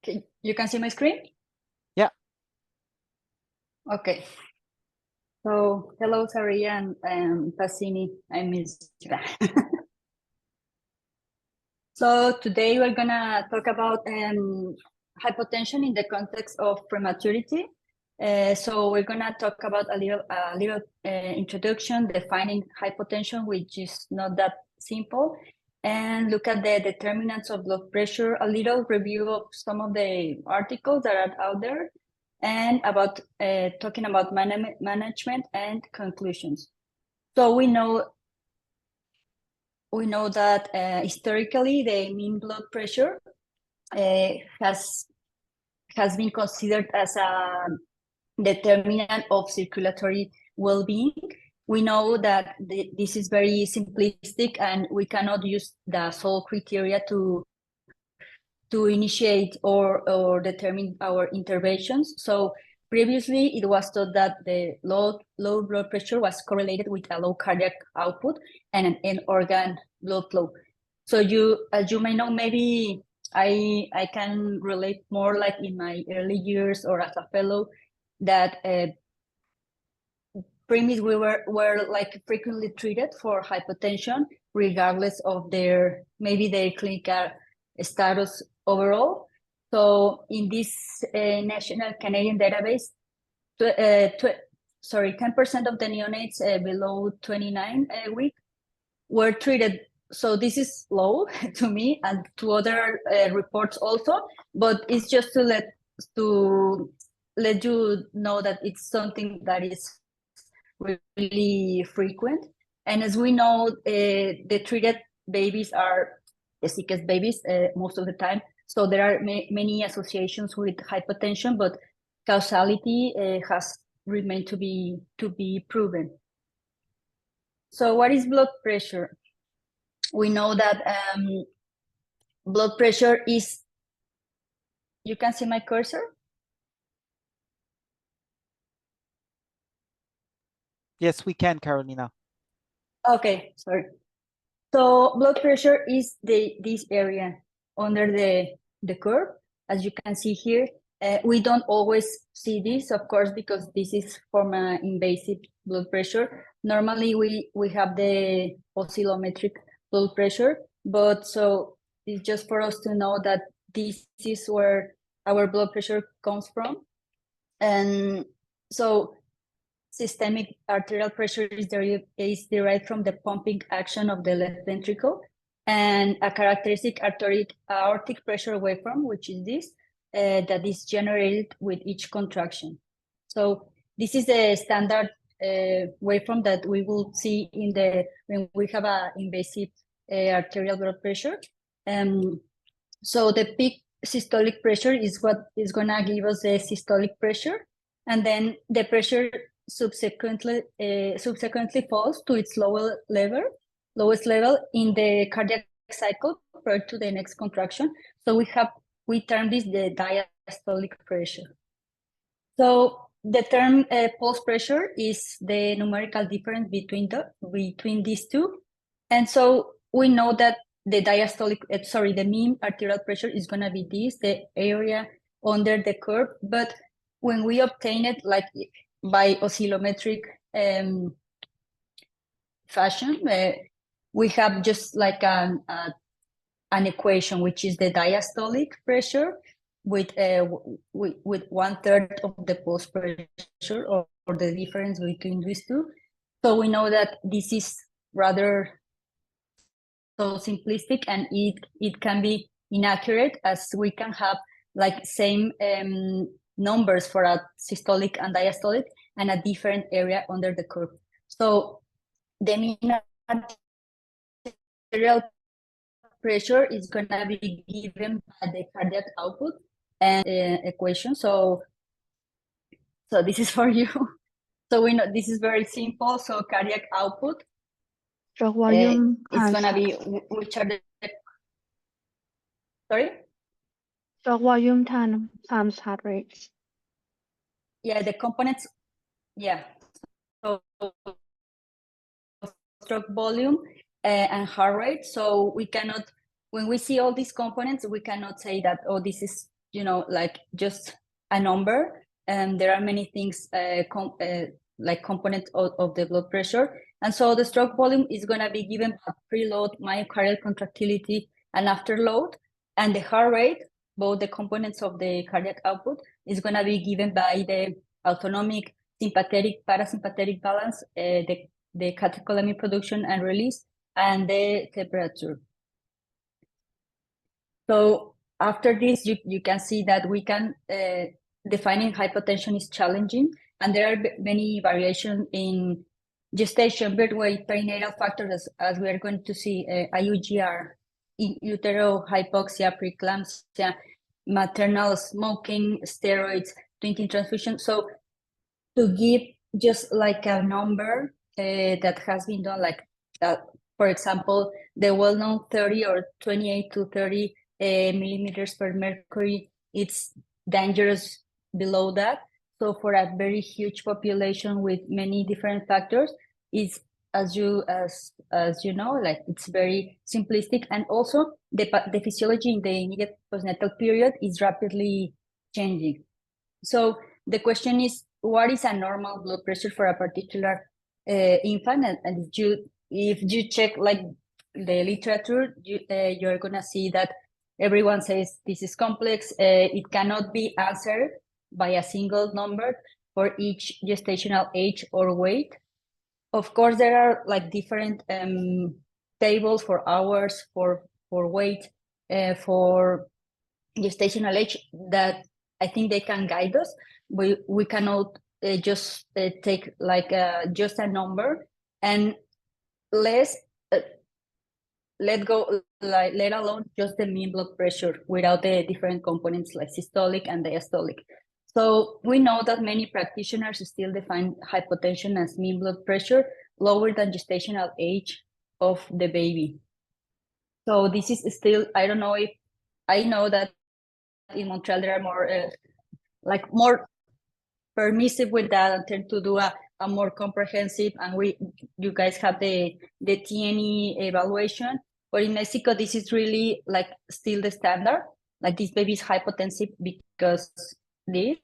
You can see my screen? Yeah. Okay. So, hello, Saria and Passini. I missed you. So today we're gonna talk about hypotension in the context of prematurity. So we're gonna talk about a little introduction, defining hypotension, which is not that simple, and look at the determinants of blood pressure, a little review of some of the articles that are out there, and about talking about management and conclusions. So we know that historically the mean blood pressure has been considered as a determinant of circulatory well-being. We know that this is very simplistic and we cannot use the sole criteria to initiate or determine our interventions. So previously, it was thought that the low blood pressure was correlated with a low cardiac output and an end organ blood flow. So as you may know, maybe I can relate more like in my early years or as a fellow that preemies we were like frequently treated for hypotension, regardless of their clinical status overall. So in this national Canadian database, 10% of the neonates below 29 weeks were treated. So this is low to me and to other reports also, but it's just to let you know that it's something that is really frequent. And as we know, the treated babies are the sickest babies most of the time. So there are many associations with hypotension, but causality has remained to be proven. So what is blood pressure? We know that blood pressure is, you can see my cursor? Yes, we can, Carolina. Okay, sorry. So blood pressure is this area under the curve, as you can see here. We don't always see this, of course, because this is from an invasive blood pressure. Normally, we have the oscillometric blood pressure, but so it's just for us to know that this is where our blood pressure comes from. And so systemic arterial pressure is derived from the pumping action of the left ventricle, and a characteristic aortic pressure waveform, which is this, that is generated with each contraction. So this is the standard waveform that we will see when we have an invasive arterial blood pressure. So the peak systolic pressure is what is gonna give us the systolic pressure, and then the pressure subsequently falls to its lowest level in the cardiac cycle prior to the next contraction. So we term this the diastolic pressure. So the term pulse pressure is the numerical difference between these two, and so we know that the mean arterial pressure is going to be the area under the curve, but when we obtain it like by oscillometric fashion, we have just like an equation, which is the diastolic pressure with 1/3 of the pulse pressure, or the difference between these two. So we know that this is rather so simplistic, and it can be inaccurate, as we can have like same numbers for a systolic and diastolic and a different area under the curve. So the mean arterial pressure is going to be given by the cardiac output and equation. So this is for you. So we know this is very simple. So cardiac output Stroke volume is going to be, which are the, sorry? Stroke volume times heart rate. Yeah, the components, yeah. So stroke volume and heart rate. So we cannot, when we see all these components, we cannot say that, oh, this is like just a number, and there are many things like components of the blood pressure. And so the stroke volume is going to be given by preload, myocardial contractility, and afterload. And the heart rate, both the components of the cardiac output, is going to be given by the autonomic, sympathetic, parasympathetic balance, the catecholamine production and release, and the temperature. So after this, you can see that we can defining hypotension is challenging, and there are many variations in gestation, birth weight, perinatal factors, as we are going to see, IUGR, in utero, hypoxia, preeclampsia, maternal smoking, steroids, twinning transfusion. So to give just like a number that has been done, like that, for example, the well-known 30 or 28 to 30 millimeters per mercury, it's dangerous below that. So for a very huge population with many different factors, it's as you know, like it's very simplistic, and also the physiology in the immediate postnatal period is rapidly changing. So the question is, what is a normal blood pressure for a particular infant? And if you check like the literature, you're gonna see that everyone says this is complex. It cannot be answered by a single number for each gestational age or weight. Of course, there are like different tables for hours, for weight, for gestational age that I think they can guide us. We cannot just take like just a number and let alone just the mean blood pressure without the different components like systolic and diastolic. So we know that many practitioners still define hypotension as mean blood pressure lower than gestational age of the baby. So this is still, I don't know if, I know that in Montreal there are more permissive with that and tend to do a more comprehensive, and you guys have the TNE evaluation. But in Mexico, this is really like still the standard. Like this baby is hypotensive because this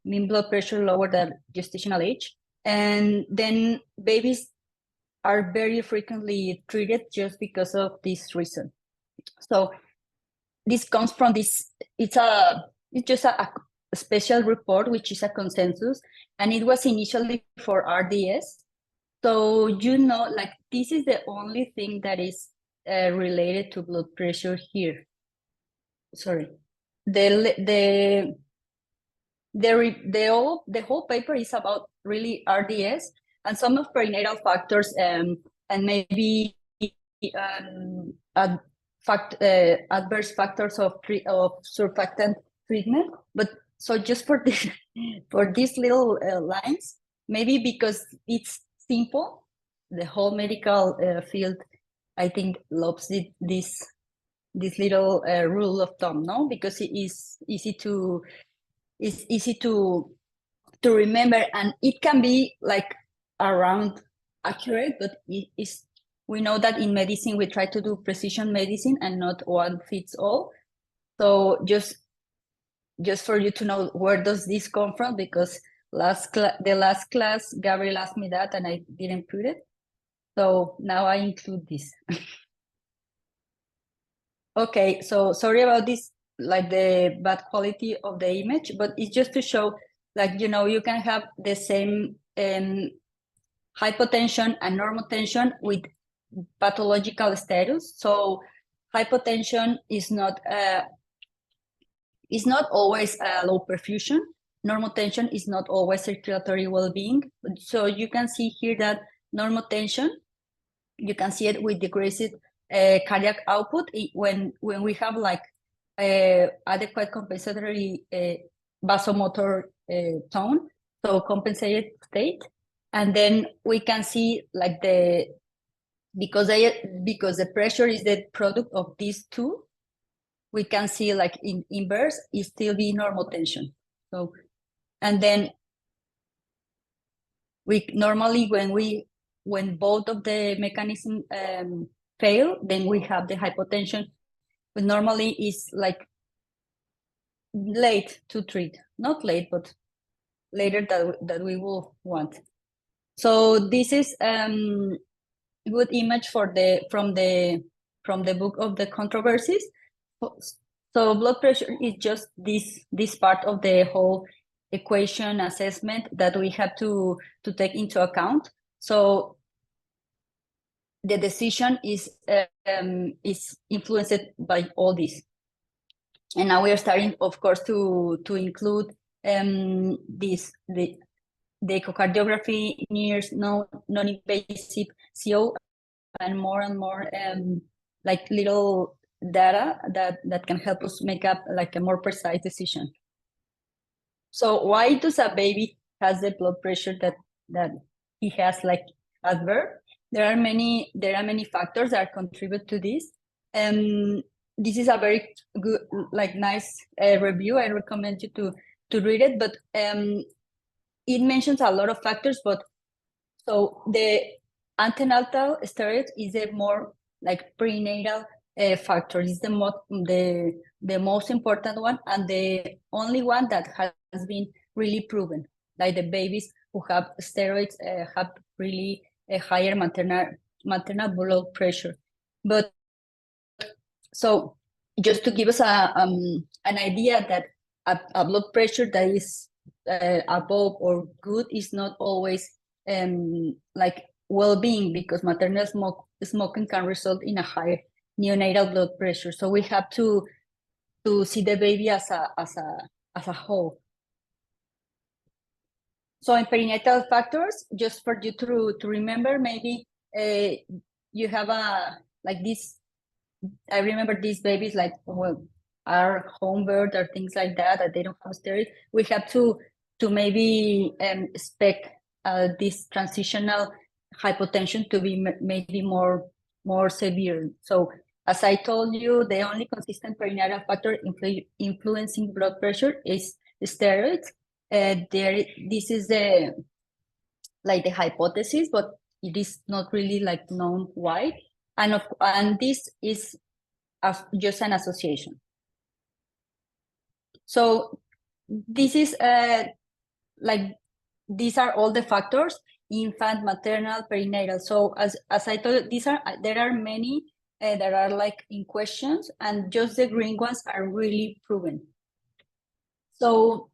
mean blood pressure lower than gestational age. And then babies are very frequently treated just because of this reason. So this comes from this, it's just a special report, which is a consensus, and it was initially for RDS. So, like this is the only thing that is related to blood pressure here. Sorry, the whole paper is about really RDS and some of perinatal factors, and maybe adverse factors of surfactant treatment. But so just for this, for these little lines, maybe because it's simple, the whole medical field, I think, loves this little rule of thumb, no? Because it is easy to remember, and it can be like around accurate, but we know that in medicine we try to do precision medicine and not one fits all. So just for you to know, where does this come from? Because the last class Gabriel asked me that and I didn't put it, so now I include this. Okay, so sorry about this, like the bad quality of the image, but it's just to show, like, you can have the same hypotension and normal tension with pathological status. So hypotension is not always low perfusion. Normal tension is not always circulatory well-being. So you can see here that normal tension, you can see it with decreased cardiac output when we have like adequate compensatory vasomotor tone, so compensated state. And then we can see like because the pressure is the product of these two, we can see like in inverse is still the normal tension. So, and then we normally, when both of the mechanism fail, then we have the hypotension, but normally is like late to treat, not late, but later that we will want. So this is good image for from the book of the controversies. So blood pressure is just this part of the whole equation assessment that we have to take into account. So the decision is influenced by all this. And now we are starting, of course, to include the echocardiography, NIRS, non-invasive CO, and more like little data that can help us make up like a more precise decision. So why does a baby has the blood pressure that he has like at birth? There are many factors that contribute to this. This is a very good, like nice review. I recommend you to read it, but it mentions a lot of factors. But so the antenatal steroids is a more like prenatal factor. It's the most important one, and the only one that has been really proven. Like the babies who have steroids have really a higher maternal blood pressure. But so just to give us an idea that a blood pressure that is above or good is not always like well-being, because maternal smoking can result in a higher neonatal blood pressure. So we have to see the baby as a whole. So in perinatal factors, just for you to remember, maybe you have like this. I remember these babies like, well, are home birth or things like that they don't have steroids. We have to maybe expect this transitional hypotension to be maybe more severe. So as I told you, the only consistent perinatal factor influencing blood pressure is steroids. This is the hypothesis, but it is not really like known why. And this is just an association. So this is like these are all the factors: infant, maternal, perinatal. So as I told you, there are many that are like in questions, and just the green ones are really proven. So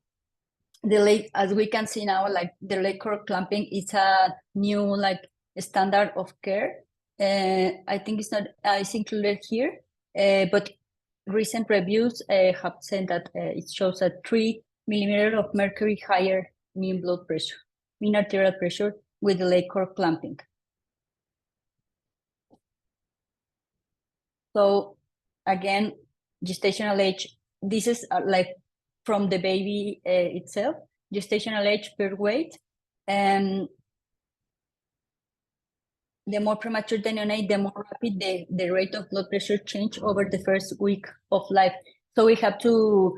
as we can see now, like the leg cord clamping is a new like standard of care. I think it's included here, but recent reviews have said that it shows a 3 millimeters of mercury higher mean blood pressure, mean arterial pressure with the leg cord clamping. So again, gestational age, this is like from the baby itself, gestational age per weight. And the more premature the neonate, the more rapid the rate of blood pressure change over the first week of life. So we have to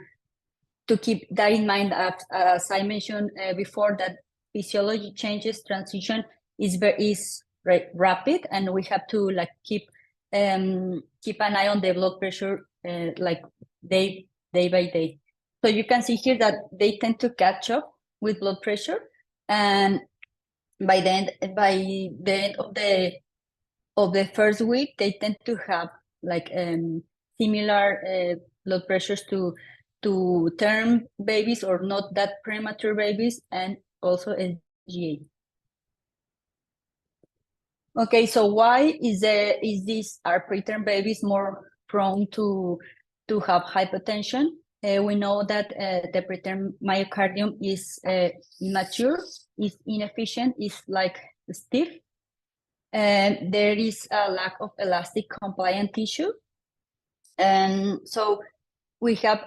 keep that in mind. As I mentioned before, that physiology changes, transition is rapid, and we have to like keep an eye on the blood pressure like day by day. So you can see here that they tend to catch up with blood pressure, and by the end of the first week, they tend to have like similar blood pressures to term babies or not that premature babies, and also SGA. Okay, so why is are preterm babies more prone to have hypotension? We know that the preterm myocardium is immature, is inefficient, is like stiff, and there is a lack of elastic compliant tissue. And so we have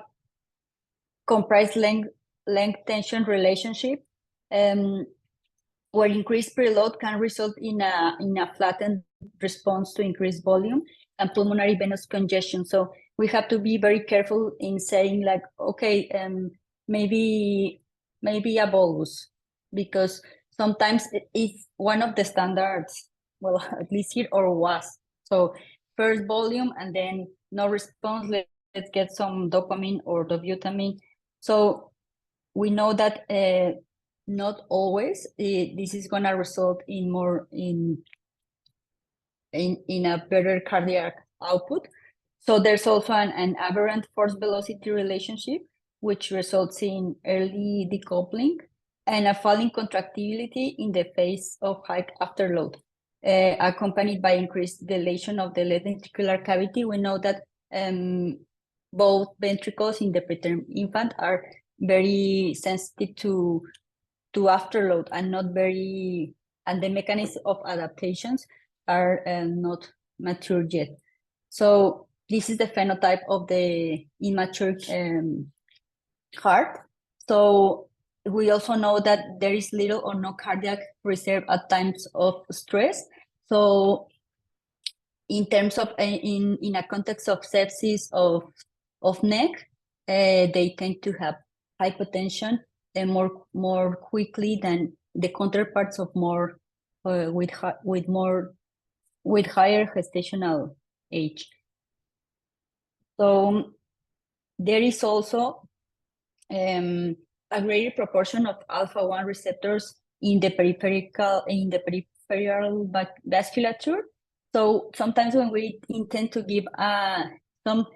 compressed length tension relationship, where increased preload can result in a flattened response to increased volume and pulmonary venous congestion. So we have to be very careful in saying like, okay, maybe a bolus, because sometimes it's one of the standards, well, at least here, or was. So first volume and then no response, get some dopamine or dobutamine. So we know that not always this is gonna result in more in a better cardiac output. So there's also an aberrant force velocity relationship, which results in early decoupling and a falling contractility in the face of high afterload, accompanied by increased dilation of the left ventricular cavity. We know that both ventricles in the preterm infant are very sensitive to afterload and not very, and the mechanisms of adaptations are not mature yet. So this is the phenotype of the immature heart. So we also know that there is little or no cardiac reserve at times of stress. So in terms of in a context of sepsis of neck, they tend to have hypotension more quickly than the counterparts of more with higher gestational age. So there is also a greater proportion of alpha-1 receptors in the peripheral vasculature. So sometimes when we intend to give some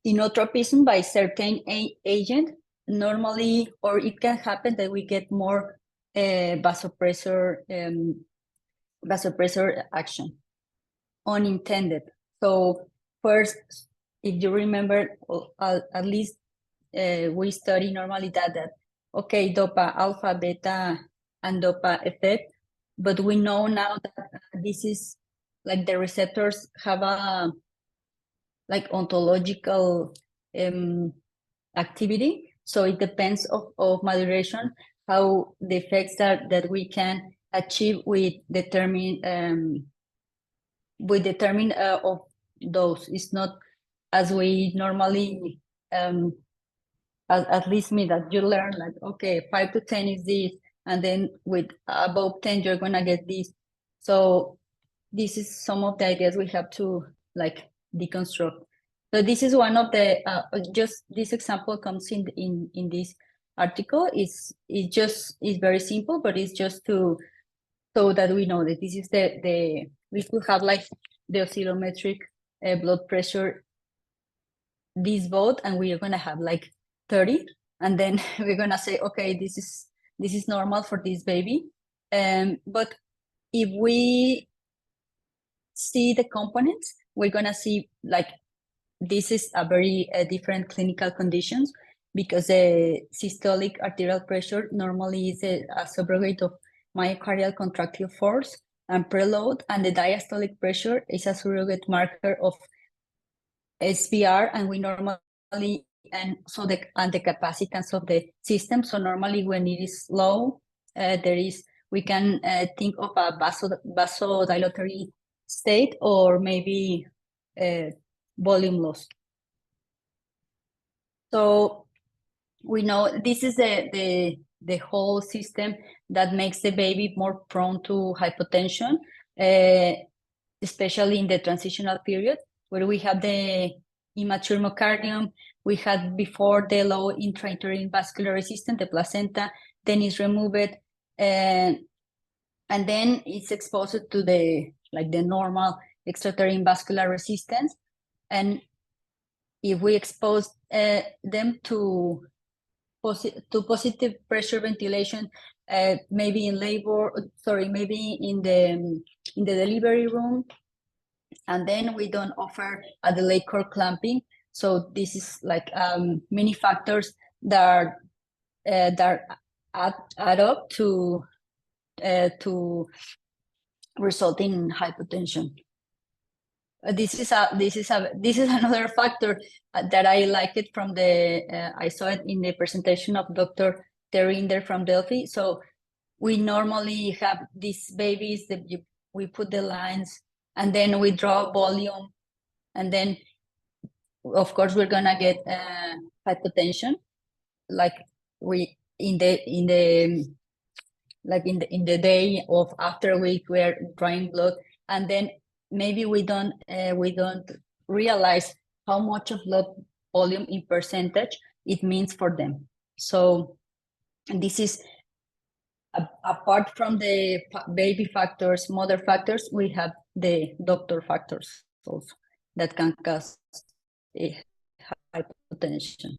inotropism by certain agent, normally, or it can happen that we get more vasopressor action, unintended. So first, if you remember, at least we study normally that okay, dopa alpha, beta, and dopa effect, but we know now that this is like the receptors have a like ontological activity. So it depends of maturation, how the effects that we can achieve with determine of those. It's not as we normally at least me that you learn like, okay, 5 to 10 is this, and then with above 10 you're gonna get this. So this is some of the ideas we have to like deconstruct. So this is one of the just this example comes in this article. It's very simple, but it's just to so that we know that this is the we could have like the oscillometric blood pressure, this vote, and we are gonna have like 30, and then we're gonna say, okay, this is normal for this baby. But if we see the components, we're gonna see like this is a very different clinical conditions, because the systolic arterial pressure normally is a subrogate of myocardial contractile force and preload, and the diastolic pressure is a surrogate marker of SVR, and we normally and the capacitance of the system. So normally when it is low, we can think of a vasodilatory state, or maybe volume loss. So we know this is the whole system that makes the baby more prone to hypotension, especially in the transitional period, where we have the immature myocardium. We had before the low intrauterine vascular resistance, the placenta, then is removed, and then it's exposed to the normal extrauterine vascular resistance. And if we expose them to positive pressure ventilation, maybe in labor, maybe in the delivery room, and then we don't offer a delayed cord clamping. So this is like many factors that add up to result in hypotension. This is another factor that I like it from I saw it in the presentation of Dr. Terinder from Delphi. So we normally have these babies that we put the lines, and then we draw volume, and then of course we're gonna get hypotension, like we in the day of after we're drawing blood, and then maybe we don't realize how much of blood volume in percentage it means for them. So this is apart from the baby factors, mother factors, we have the doctor factors also that can cause a hypotension.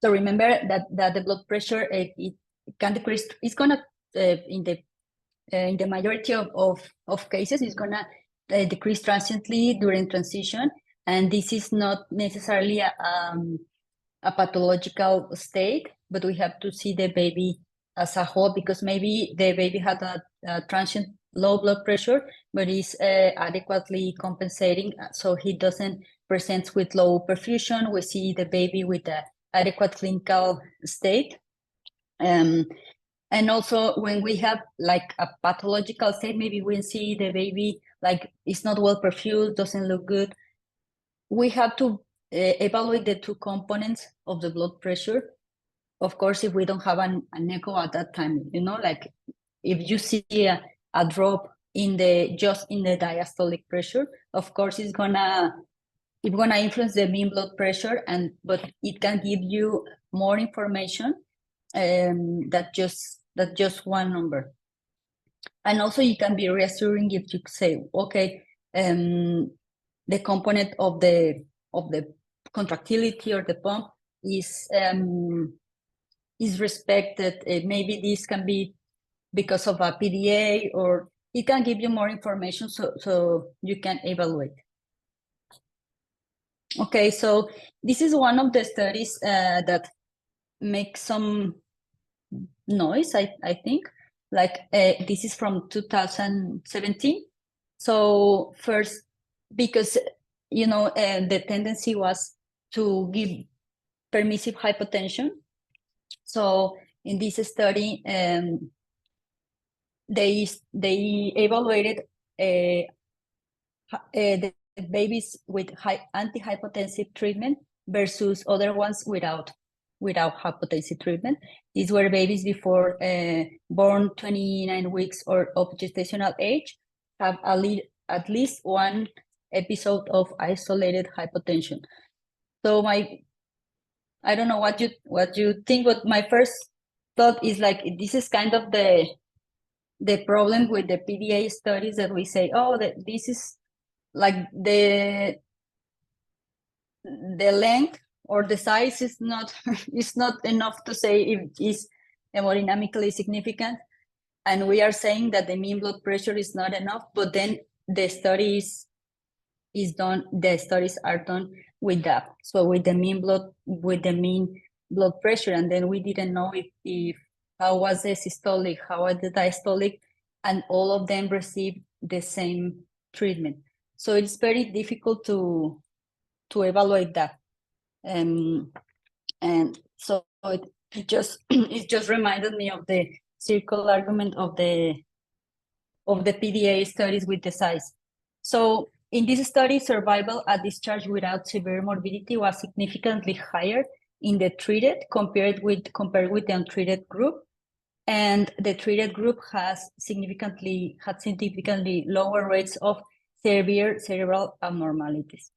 So remember that the blood pressure it can decrease. It's gonna in the majority of cases, it's gonna decrease transiently during transition, and this is not necessarily a pathological state, but we have to see the baby as a whole, because maybe the baby had a transient low blood pressure, but is adequately compensating, so he doesn't present with low perfusion. We see the baby with an adequate clinical state. And also when we have like a pathological state, maybe we see the baby like it's not well perfused, doesn't look good. We have to evaluate the two components of the blood pressure. Of course, if we don't have an echo at that time, you know, like if you see a drop in just in the diastolic pressure, of course it's gonna influence the mean blood pressure, but it can give you more information that just one number. And also it can be reassuring if you say, okay, the component of the contractility or the pump is respected. Maybe this can be because of a PDA, or it can give you more information so you can evaluate. Okay, so this is one of the studies that makes some noise, I think. Like this is from 2017. So first, because you know the tendency was to give permissive hypotension. So in this study, they evaluated the babies with antihypotensive treatment versus other ones without hypotensive treatment. These were babies before born 29 weeks or of gestational age, have at least one episode of isolated hypotension. So I don't know what you think, but my first thought is like this is kind of the problem with the PDA studies, that we say, oh, this is like the length or the size is not enough to say if it's hemodynamically significant, and we are saying that the mean blood pressure is not enough, but then the study is done. The studies are done with that, so with the mean blood pressure, and then we didn't know if how was the systolic, how was the diastolic, and all of them received the same treatment. So it's very difficult to evaluate that. And so it just reminded me of the circle argument of the PDA studies with the size. So in this study, survival at discharge without severe morbidity was significantly higher in the treated compared with the untreated group, and the treated group had significantly lower rates of severe cerebral abnormalities.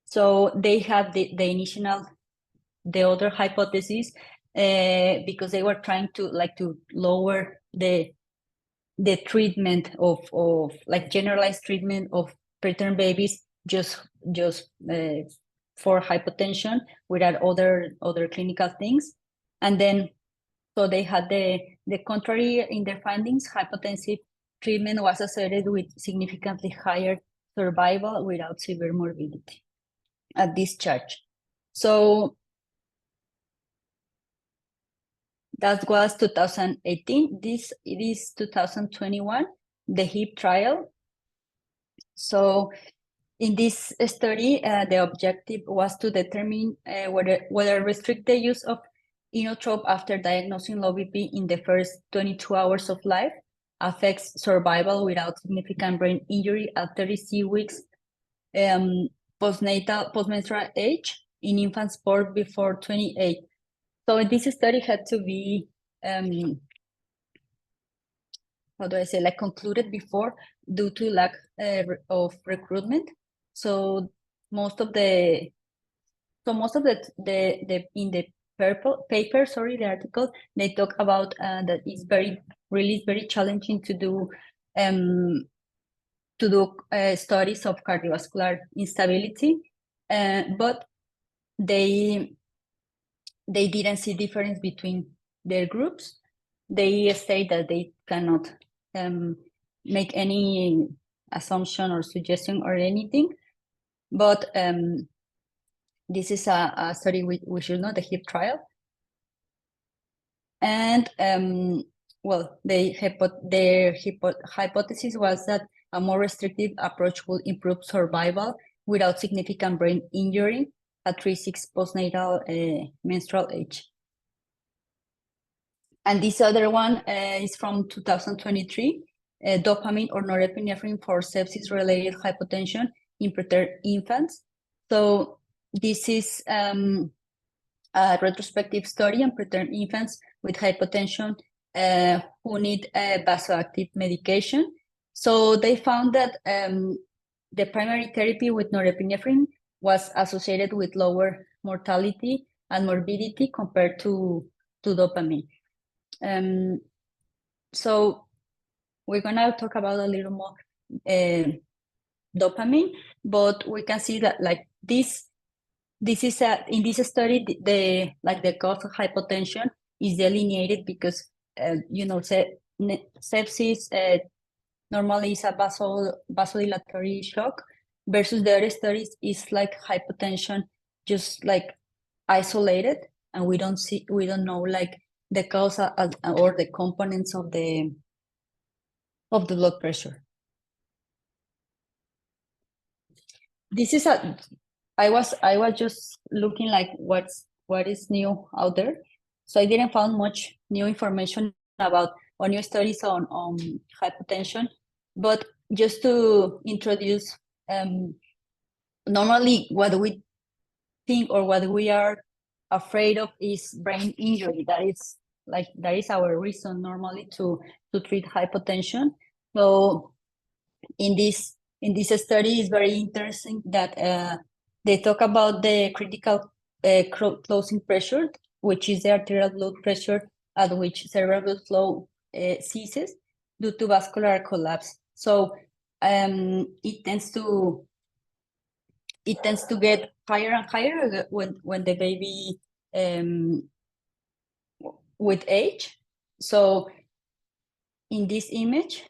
So they had the other hypothesis because they were trying to lower the treatment of like generalized treatment of preterm babies just for hypotension without other clinical things. And then so they had the contrary in their findings. Hypotensive treatment was associated with significantly higher survival without severe morbidity at discharge. So that was 2018. It is 2021, the HIP trial. So in this study, the objective was to determine whether restrict the use of inotrope after diagnosing low BP in the first 22 hours of life affects survival without significant brain injury at 36 weeks postmenstrual age in infants born before 28. So this study had to be concluded before due to lack of recruitment. So most of the in the purple paper, sorry, the article, they talk about that it's very challenging to do studies of cardiovascular instability, but they didn't see difference between their groups. They state that they cannot make any assumption or suggestion or anything, but this is a study we should know, the HIP trial. And well, their hypothesis was that a more restrictive approach will improve survival without significant brain injury at 3-6 postnatal menstrual age. And this other one is from 2023, dopamine or norepinephrine for sepsis-related hypotension in preterm infants. So this is a retrospective study on preterm infants with hypotension who need vasoactive medication. So they found that the primary therapy with norepinephrine was associated with lower mortality and morbidity compared to dopamine. So we're gonna talk about a little more dopamine, but we can see that like this is in this study the cause of hypotension is delineated because you know, sepsis normally is a vasodilatory shock, versus the other studies is like hypotension just like isolated, and we don't know like the cause or the components of the blood pressure. This is I was just looking like what is new out there. So I didn't find much new information about or new studies on hypotension, but just to introduce normally what we think or what we are afraid of is brain injury. That is our reason normally to treat hypotension. So in this study is very interesting that they talk about the critical closing pressure, which is the arterial blood pressure at which cerebral blood flow ceases due to vascular collapse. So it tends to get higher and higher when the baby with age. So in this image,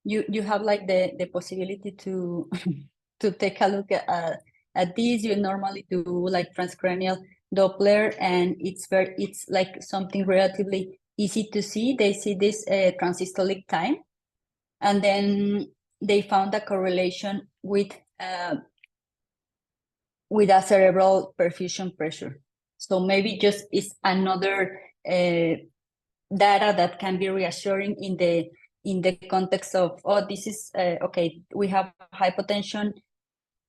you have like the possibility to to take a look at this. You normally do like transcranial Doppler, and it's like something relatively easy to see. They see this transystolic time, and then they found a correlation with a cerebral perfusion pressure. So maybe just is another data that can be reassuring in the context of, oh, this is okay, we have hypotension,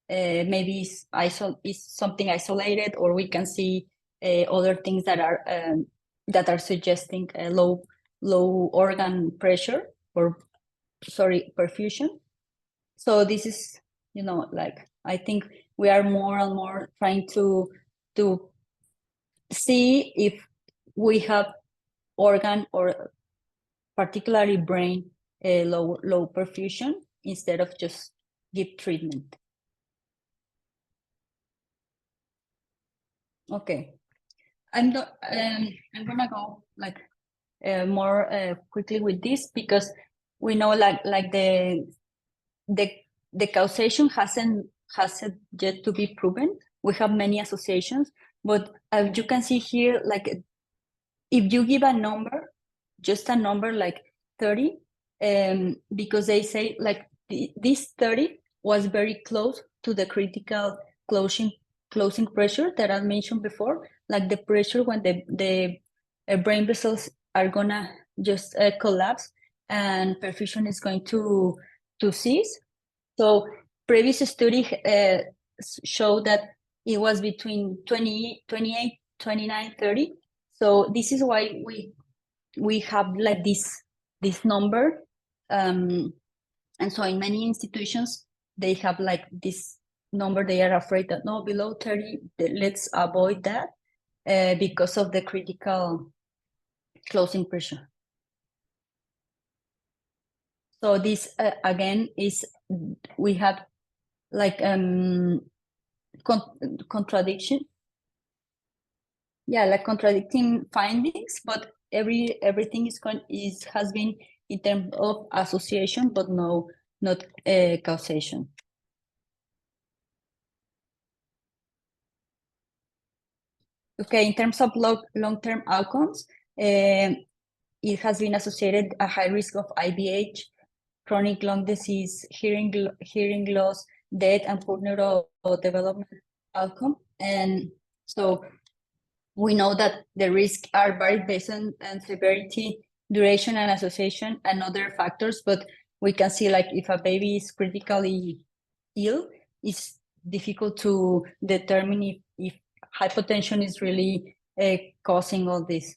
maybe it's something isolated, or we can see other things that are suggesting a low organ pressure, or perfusion. So this is, you know, like I think we are more and more trying to see if we have organ or particularly brain low perfusion instead of just give treatment. Okay, I'm gonna go like more quickly with this, because we know like the causation hasn't yet to be proven. We have many associations, but you can see here, like if you give a number, just a number like 30, because they say like this 30 was very close to the critical closing pressure that I mentioned before, like the pressure when the brain vessels are gonna just collapse and perfusion is going to cease. So previous study showed that it was between 28, 29, 30. So this is why we have like this number, and so in many institutions they have like this number. They are afraid that no, below 30, let's avoid that because of the critical closing pressure. So this again is, we have like contradiction. Yeah, like contradicting findings, but everything has been in terms of association, but not causation. Okay, in terms of long-term outcomes, it has been associated a high risk of IVH, chronic lung disease, hearing loss, death, and poor neurodevelopment outcome. And so we know that the risks are varied based on severity, duration, and association, and other factors. But we can see, like, if a baby is critically ill, it's difficult to determine if hypotension is really causing all this.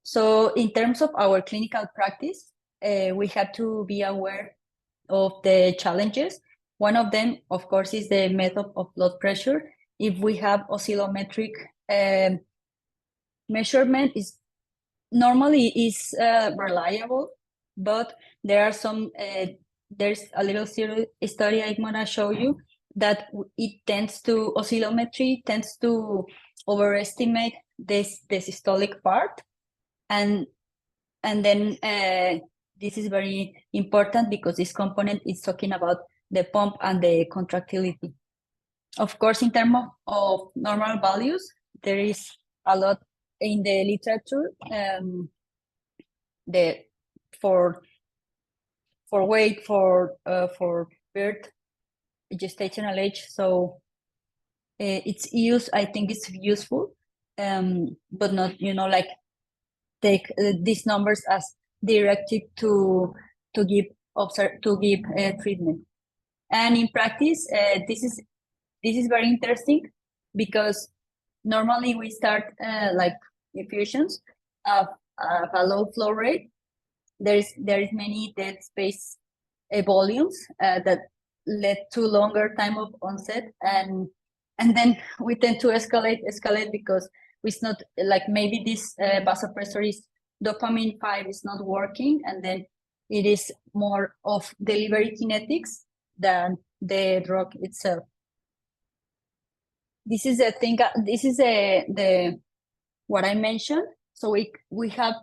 So in terms of our clinical practice, we have to be aware of the challenges. One of them, of course, is the method of blood pressure. If we have oscillometric measurement, is normally is reliable, but there are some, there's a little study I'm gonna show you that oscillometry tends to overestimate the systolic part. And then this is very important because this component is talking about the pump and the contractility. Of course, in terms of normal values, there is a lot in the literature for weight, for birth, gestational age. So it's used, I think it's useful, but not, like, take these numbers as directed to give treatment. And in practice, this is very interesting because normally we start like infusions of a low flow rate. There is many dead space volumes that led to longer time of onset, and then we tend to escalate because it's not, like, maybe this vasopressor is dopamine 5 is not working, and then it is more of delivery kinetics than the drug itself. This is the thing. This is the what I mentioned. So we have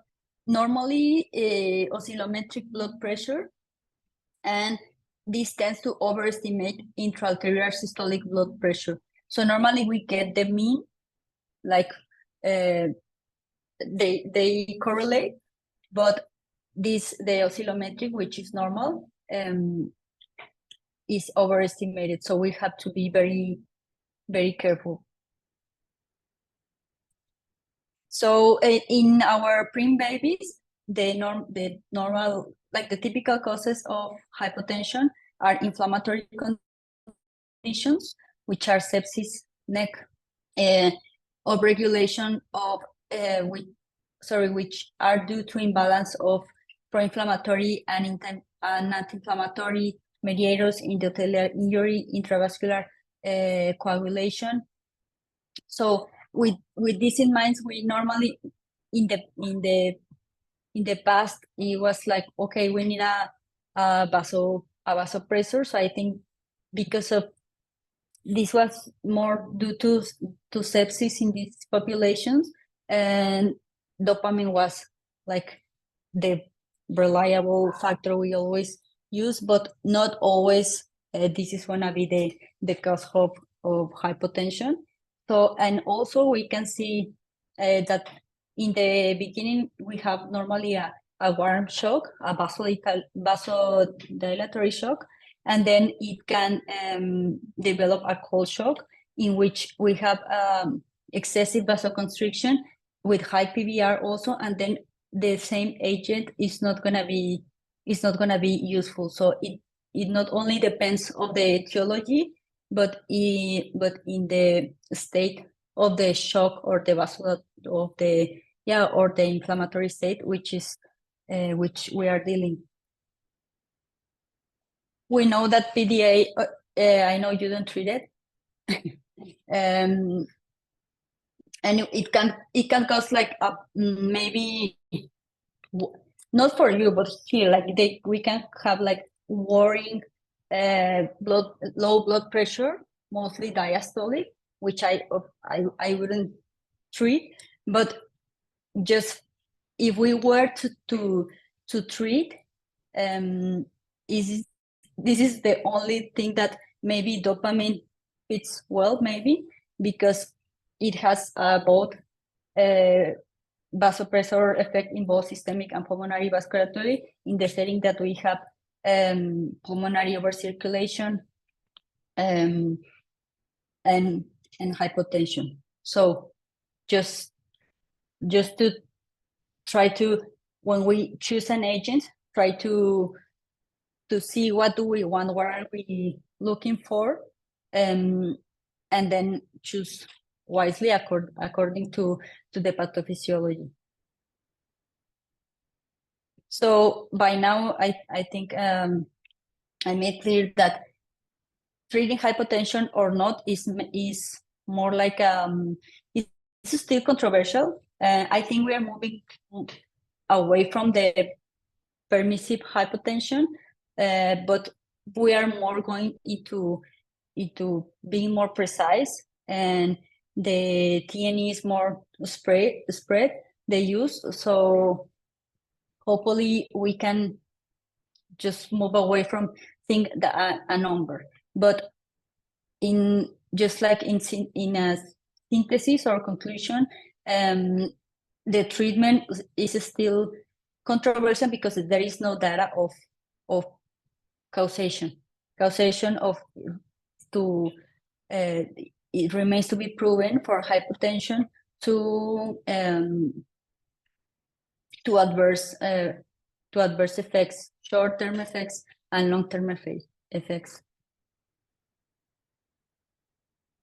normally a oscillometric blood pressure, and this tends to overestimate intra-arterial systolic blood pressure. So normally we get the mean, like they correlate, but the oscillometric, which is normal, is overestimated. So we have to be very, very careful. So in our preem babies, the normal, like the typical causes of hypotension are inflammatory conditions, which are sepsis, neck, upregulation of which are due to imbalance of pro-inflammatory and anti-inflammatory mediators, endothelial injury, intravascular coagulation. So with this in mind, we normally in the past, it was like, okay, we need a vasopressor. So I think because of this was more due to sepsis in these populations, and dopamine was like the reliable factor we always use, but not always this is gonna be the cause of hypotension. So, and also we can see that in the beginning we have normally a warm shock, a vasodilatory shock, and then it can develop a cold shock in which we have excessive vasoconstriction with high PVR also, and then the same agent is not gonna be useful. So it not only depends on the etiology, but in the state of the shock or the or the inflammatory state, which we are dealing. we know that PDA, I know you don't treat it, and it can cause like maybe not for you, but here like we can have like worrying low blood pressure, mostly diastolic, which I wouldn't treat, but just if we were to treat, this is the only thing that maybe dopamine fits well, maybe because it has both vasopressor effect in both systemic and pulmonary vasculature in the setting that we have pulmonary overcirculation and hypotension. So just to try to, when we choose an agent, try to see what do we want, what are we looking for, and then choose wisely according to the pathophysiology. So by now, I think I made clear that treating hypotension or not is more like it's still controversial. I think we are moving away from the permissive hypotension, but we are more going into being more precise, and the TNE is more spread the use. So hopefully we can just move away from think a number, but in just like in a synthesis or conclusion, the treatment is still controversial because there is no data of causation of it remains to be proven for hypotension to adverse effects, short-term effects and long-term effects.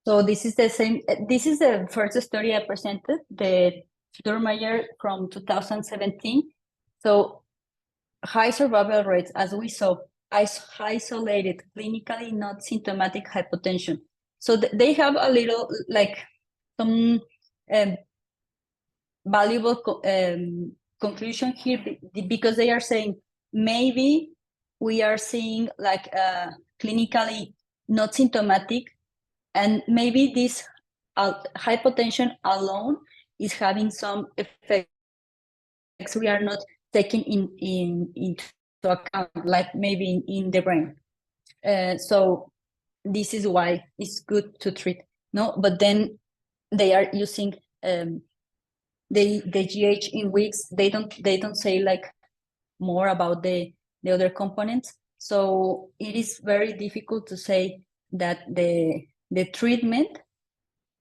So this is the same. This is the first study I presented, the Durmeyer from 2017. So high survival rates, as we saw, isolated, clinically not symptomatic hypotension. So they have a little, like, some valuable conclusion here, because they are saying maybe we are seeing like clinically not symptomatic, and maybe this hypotension alone is having some effects we are not taking into account, like maybe in the brain. So this is why it's good to treat. No, but then they are using the GH in weeks. They don't say like more about the other components. So it is very difficult to say that the treatment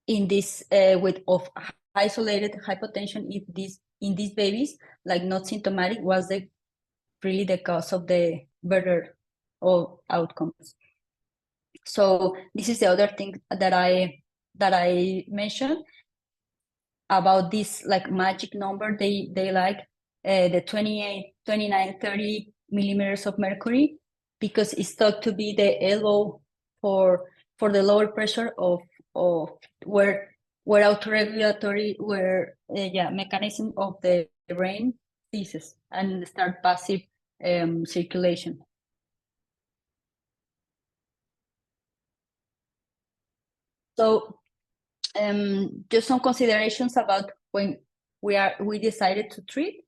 in this of isolated hypotension in these babies, like not symptomatic, was really the cause of the better outcomes. So this is the other thing that I mentioned about this like magic number. They like the 28, 29, 30 millimeters of mercury, because it's thought to be the elbow for the lower pressure of where autoregulatory mechanism of the brain ceases and start passive circulation. So just some considerations about when we decided to treat.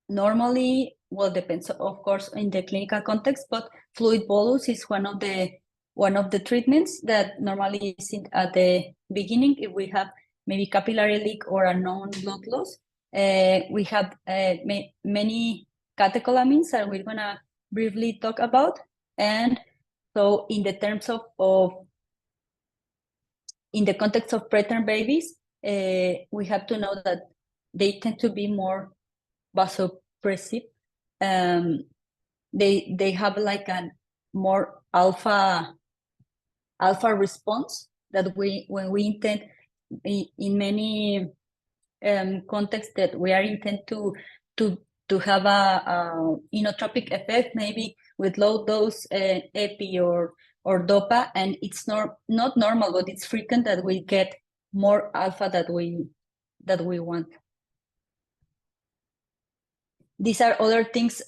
Normally, well, depends of course in the clinical context, but fluid bolus is one of the treatments that normally is at the beginning. If we have maybe capillary leak or a known blood loss, we have many catecholamines that we're gonna briefly talk about. And so in the terms of in the context of preterm babies, we have to know that they tend to be more vasopressive. They have like a more alpha response that when we intend in many contexts that we are intent to have a inotropic effect. Maybe with low dose epi or dopa, and it's not normal, but it's frequent that we get more alpha that we want. These are other things,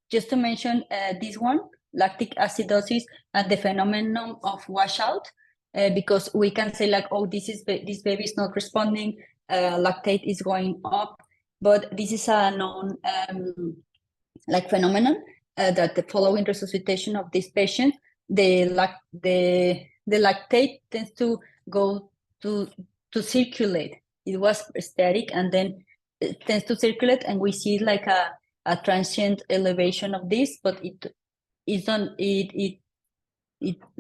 just to mention this one, lactic acidosis and the phenomenon of washout, because we can say like, oh, this baby is not responding, lactate is going up, but this is a known like phenomenon that the following resuscitation of this patient, the lactate tends to go to circulate. It was static and then it tends to circulate, and we see like a transient elevation of this, but it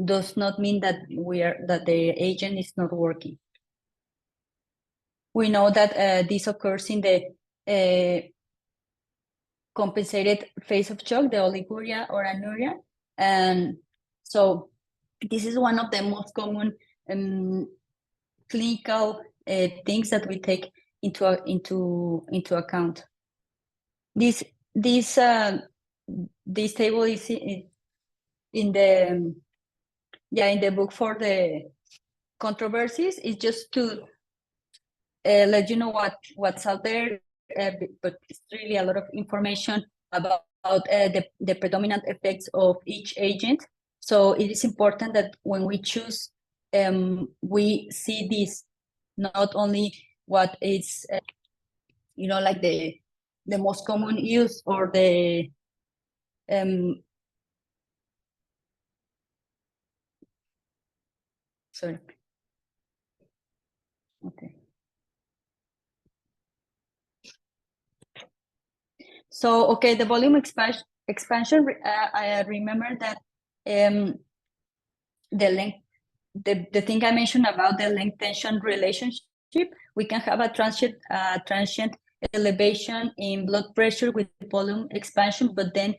does not mean that the agent is not working. We know that this occurs in the compensated phase of shock, the oliguria or anuria, and so this is one of the most common clinical things that we take into account. This table is in the book for the controversies. It's just to let you know what's out there, but it's really a lot of information about the predominant effects of each agent. So it is important that when we choose, we see this, not only what is, like the most common use or the sorry. Okay. So, okay, the volume expansion, I remember that the length, the thing I mentioned about the length tension relationship, we can have a transient elevation in blood pressure with volume expansion, but then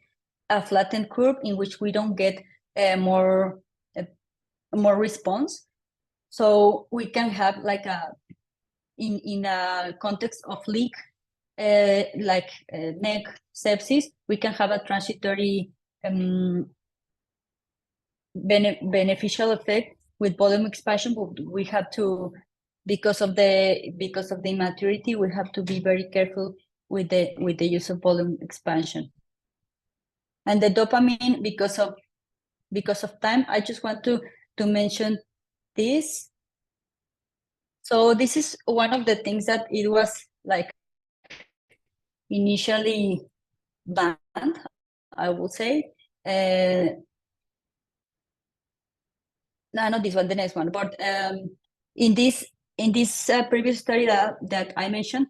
a flattened curve in which we don't get more response. So we can have like in a context of leak, like neck sepsis, we can have a transitory beneficial effect with volume expansion, but we have to, because of the immaturity, we have to be very careful with the use of volume expansion. And the dopamine, because of time, I just want to mention this. So this is one of the things that it was like initially banned, I would say. No, not this one, the next one. But in this previous study that I mentioned,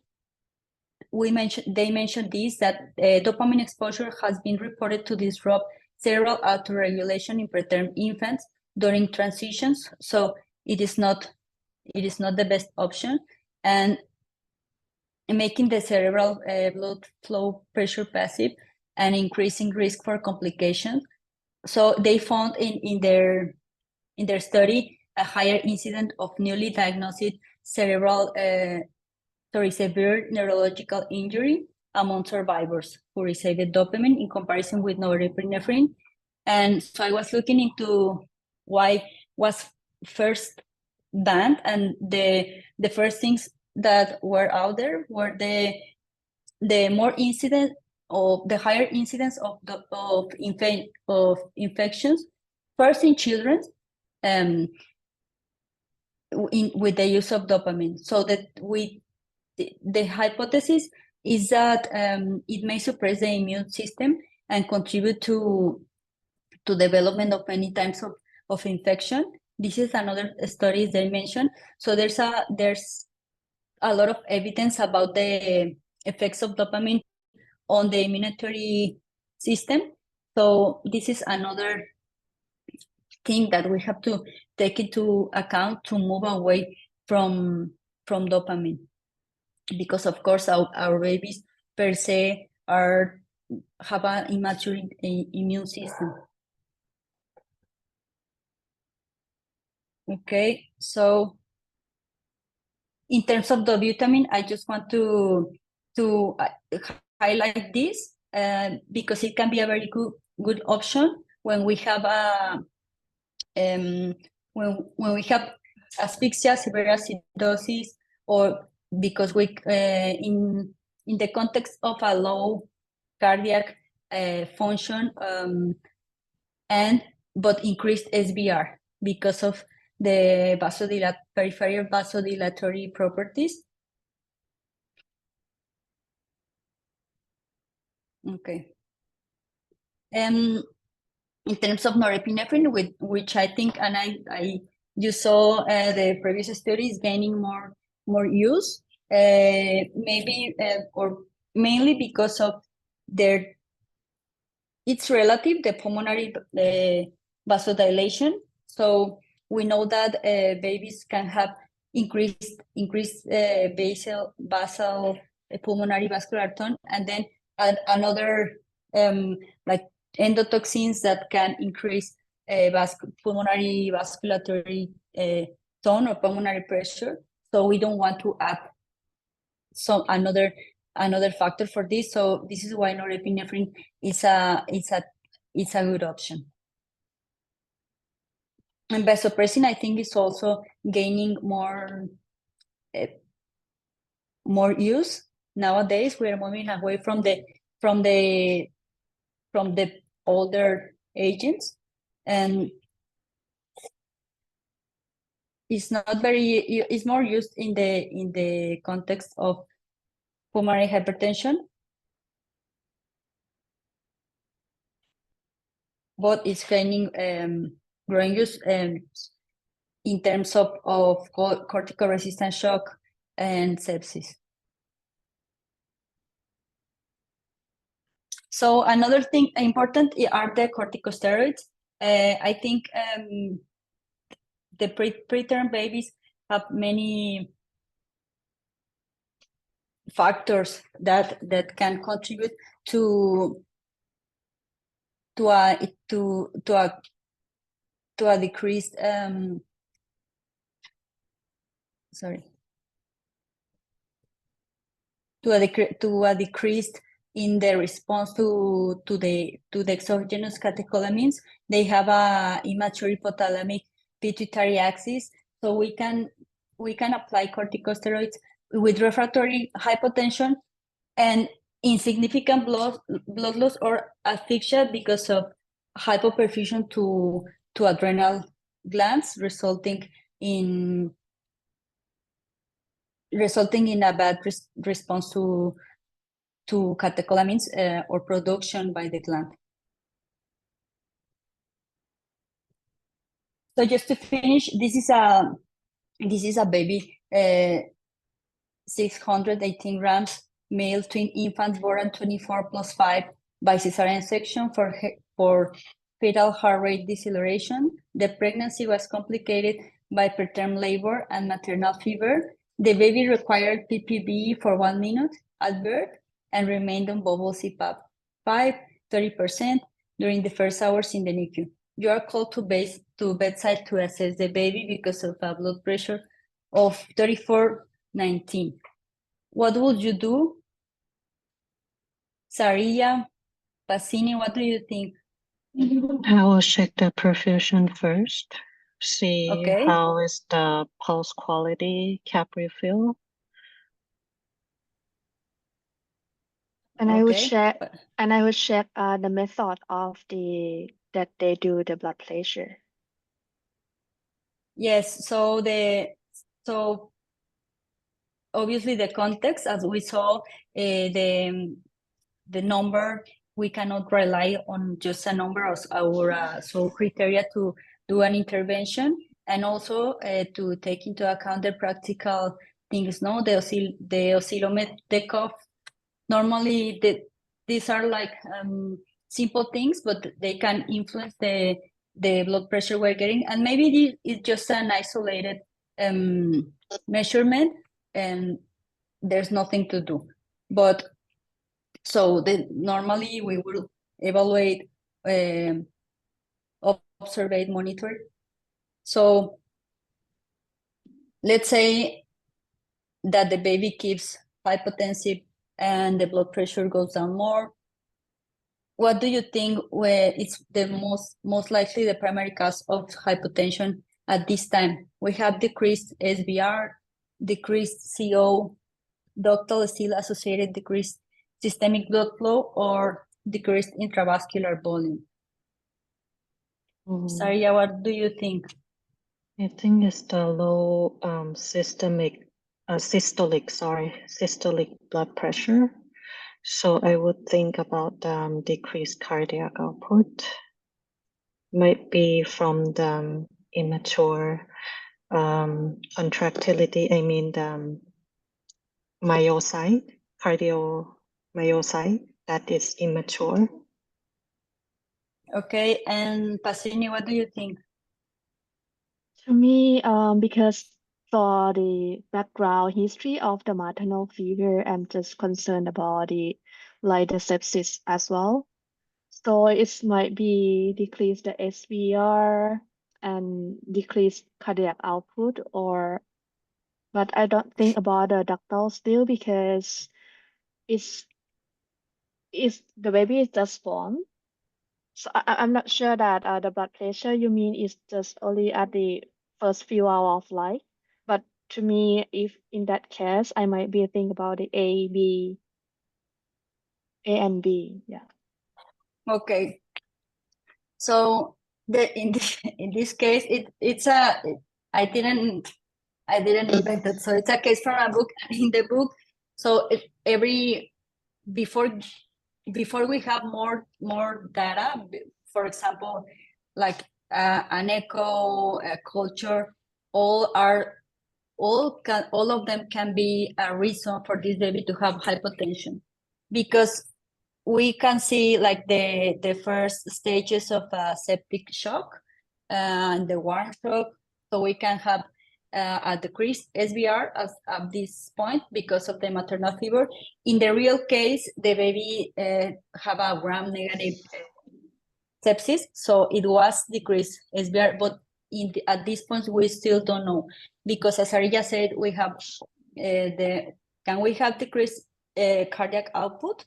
they mentioned this, that dopamine exposure has been reported to disrupt cerebral autoregulation in preterm infants during transitions. So it is not the best option, and making the cerebral blood flow pressure passive and increasing risk for complications. So they found in their study a higher incidence of newly diagnosed severe neurological injury among survivors who received dopamine in comparison with norepinephrine. And so I was looking into why was first banned, and the first things that were out there were the more incident of the higher incidence of infections, first in children, with the use of dopamine. So that the hypothesis is that it may suppress the immune system and contribute to development of many types of infection. This is another study they mentioned. So there's a lot of evidence about the effects of dopamine on the immunity system. So this is another thing that we have to take into account to move away from dopamine, because of course our babies per se have an immature immune system. Okay, so in terms of dobutamine, I just want to highlight this because it can be a very good option when we have a when we have asphyxia, severe acidosis, or because we in the context of a low cardiac function but increased SVR because of the peripheral vasodilatory properties. Okay. In terms of norepinephrine, which I think, and you saw the previous studies gaining more use, maybe or mainly because of it's relative, the pulmonary vasodilation. So we know that babies can have increased basal pulmonary vascular tone, and then another like endotoxins that can increase pulmonary vasculatory tone or pulmonary pressure. So we don't want to add another factor for this. So this is why norepinephrine is a good option. And vasopressin, I think, is also gaining more use nowadays. We are moving away from the older agents, and it's more used in the context of pulmonary hypertension, but it's gaining growing use in terms of corticoresistant shock and sepsis. So another thing important are the corticosteroids. I think the preterm babies have many factors that can contribute to a decreased to a decreased in the response to the exogenous catecholamines. They have a immature hypothalamic pituitary axis, so we can apply corticosteroids with refractory hypotension and insignificant blood loss or asphyxia because of hypoperfusion to adrenal glands, resulting in a bad response to catecholamines or production by the gland. So just to finish, this is a baby, 618 grams, male twin infant born 24+5 by cesarean section for fetal heart rate deceleration. The pregnancy was complicated by preterm labor and maternal fever. The baby required PPB for 1 minute at birth and remained on bubble CPAP 30% during the first hours in the NICU. You are called to bedside to assess the baby because of a blood pressure of 34/19. What would you do? Sarilla, Pacini, what do you think? I will check the perfusion first, see Okay. how is the pulse quality, cap refill. And I would Okay. check the method of that they do the blood pressure. Yes, so obviously the context, as we saw, the number, we cannot rely on just a number as our criteria to do an intervention, and also to take into account the practical things. No, the oscillometer, the cuff. Normally, these are like simple things, but they can influence the blood pressure we're getting, and maybe this is just an isolated measurement, and there's nothing to do. But so normally we will evaluate, observe, monitor. So let's say that the baby keeps hypotensive and the blood pressure goes down more. what do you think where it's the most likely the primary cause of hypotension at this time? We have decreased SVR, decreased CO, ductal still associated decreased systemic blood flow, or decreased intravascular volume. Saria, what do you think? I think it's the low systolic blood pressure. So I would think about decreased cardiac output. Might be from the immature contractility. I mean the myocyte, cardiomyocyte that is immature. Okay, and Pasini, what do you think? To me, because for the background history of the maternal fever, I'm just concerned about the sepsis as well. So it might be decrease the SVR and decrease cardiac output, but I don't think about the ductal still because it's the baby is just born. So I'm not sure that the blood pressure you mean is just only at the first few hours of life. But to me, if in that case, I might be thinking about the A and B. Yeah. Okay, so in this case, I didn't invent it. So it's a case from a book. In the book, so before we have more data, for example, like an echo, a culture, all of them can be a reason for this baby to have hypotension, because we can see like the first stages of a septic shock and the warm shock. So we can have a decreased SVR at this point because of the maternal fever. In the real case, the baby have a gram-negative sepsis, so it was decreased SVR, but at this point we still don't know, because as Arija said, we have can we have decreased cardiac output?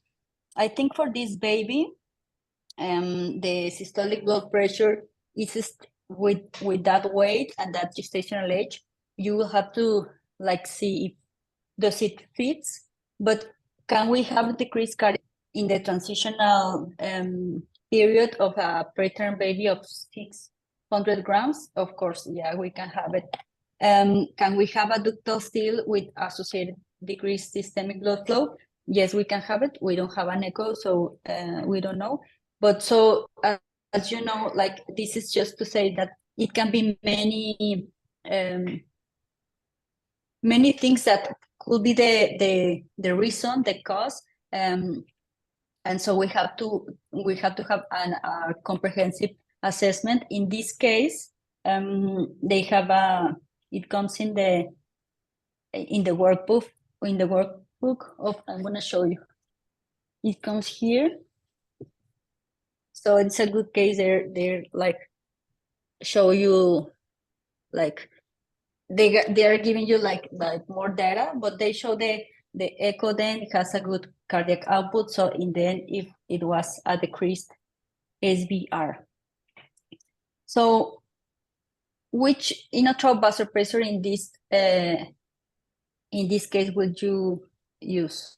I think for this baby, the systolic blood pressure is with that weight and that gestational age, you will have to like see if does it fits, but can we have decreased cardiac in the transitional period of a preterm baby of 600 grams? Of course, yeah, we can have it. Can we have a ductal still with associated decreased systemic blood flow? Yes, we can have it. We don't have an echo, so we don't know. But so as you know, like this is just to say that it can be many things that could be the reason, the cause, and so we have to have a comprehensive assessment. In this case, they have it comes in the workbook. In the workbook of, I'm gonna show you. It comes here. So it's a good case. They're like show you like they are giving you like more data, but they show the echo then it has a good cardiac output. So in the end, if it was a decreased SVR. So which inotropes vasopressor in this case would you use?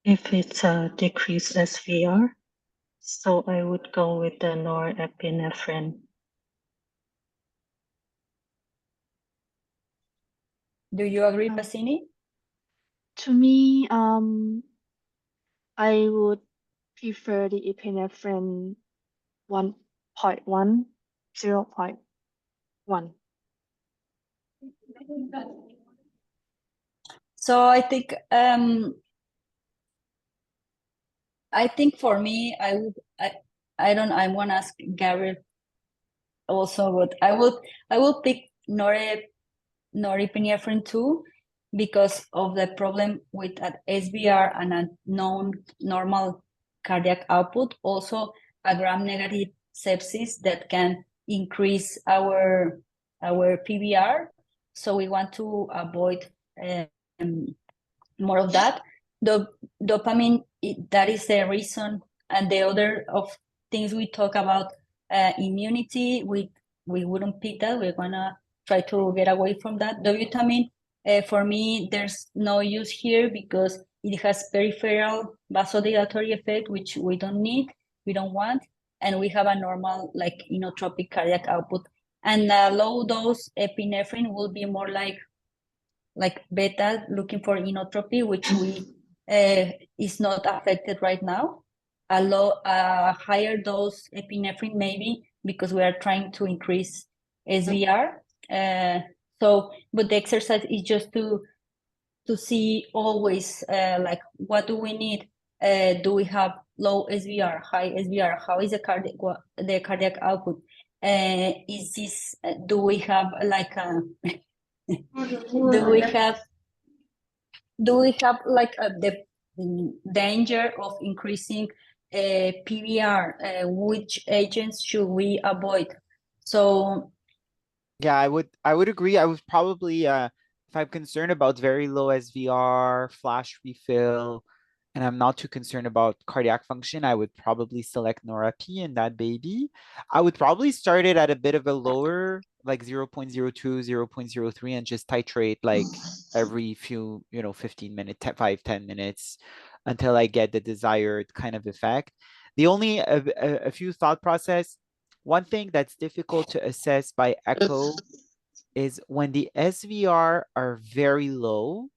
If it's a decreased SVR, so I would go with the norepinephrine. Do you agree, Pasini? To me, I would prefer the epinephrine 1.1, 0.1. So I think for me, I want to ask Gary also, but I will pick norepinephrine 2 because of the problem with an SVR and a normal cardiac output, also a gram-negative sepsis that can increase our PVR. So we want to avoid more of that. the dopamine, that is the reason. And the other of things we talk about, immunity, we wouldn't pick that. We're gonna try to get away from that. The vitamin, for me, there's no use here because it has peripheral vasodilatory effect, which we don't need, we don't want, and we have a normal like inotropic cardiac output. And low dose epinephrine will be more like beta, looking for inotropy, which we is not affected right now. A higher dose epinephrine maybe, because we are trying to increase SVR. But the exercise is just to see always like what do we need? Do we have low SVR, high SVR? How is the cardiac output? Is this do we have like a do we have like the danger of increasing PVR? Which agents should we avoid? So Yeah, I would agree. I was probably if I'm concerned about very low SVR, flash refill, and I'm not too concerned about cardiac function, I would probably select Norepi in that baby. I would probably start it at a bit of a lower, like 0.02, 0.03, and just titrate like every few, 15 minutes, 10 minutes until I get the desired kind of effect. The only a few thought process. One thing that's difficult to assess by echo is when the SVR are very low,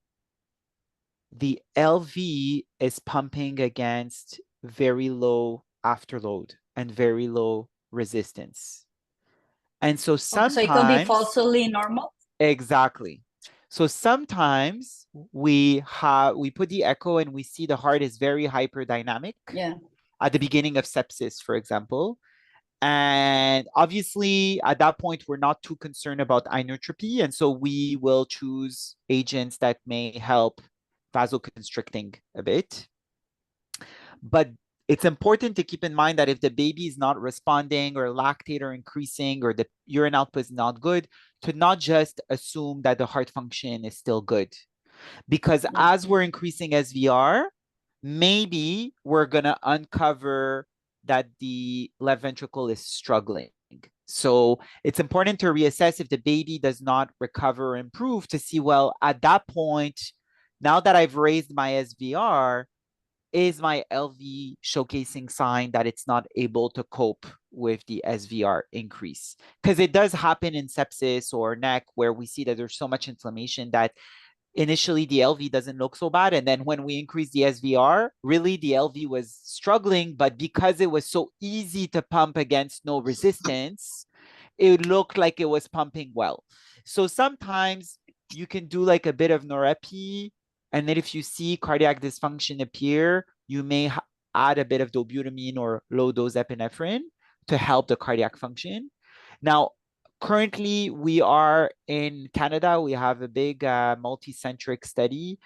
the LV is pumping against very low afterload and very low resistance. And so so it can be sometimes, falsely normal. exactly. So sometimes we put the echo and we see the heart is very hyperdynamic. Yeah. At the beginning of sepsis, for example. And obviously, at that point, we're not too concerned about inotropy. And so we will choose agents that may help vasoconstricting a bit. But it's important to keep in mind that if the baby is not responding or lactate are increasing or the urine output is not good, to not just assume that the heart function is still good. Because as we're increasing SVR, maybe we're going to uncover that the left ventricle is struggling. So it's important to reassess if the baby does not recover or improve to see, well, at that point, now that I've raised my SVR, is my LV showcasing sign that it's not able to cope with the SVR increase? Because it does happen in sepsis or NEC where we see that there's so much inflammation that initially the LV doesn't look so bad. And then when we increase the SVR, really the LV was struggling, but because it was so easy to pump against no resistance, it looked like it was pumping well. So sometimes you can do like a bit of norepi, and then if you see cardiac dysfunction appear, you may add a bit of dobutamine or low dose epinephrine to help the cardiac function. Now, currently, we are in Canada. We have a big multi-centric study,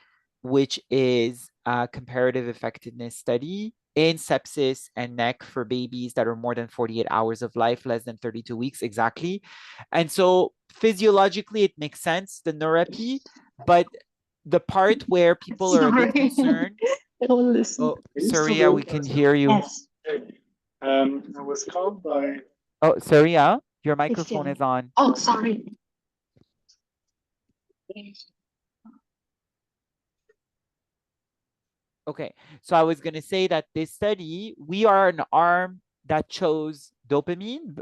which is a comparative effectiveness study in sepsis and NEC for babies that are more than 48 hours of life, less than 32 weeks exactly. And so physiologically, it makes sense, the norepi, but the part where people are a bit concerned. Oh, Saria, we can hear you. Yes. I was called by. Oh, Saria, your microphone is on. Oh, sorry. Okay, so I was going to say that this study, we are an arm that chose dopamine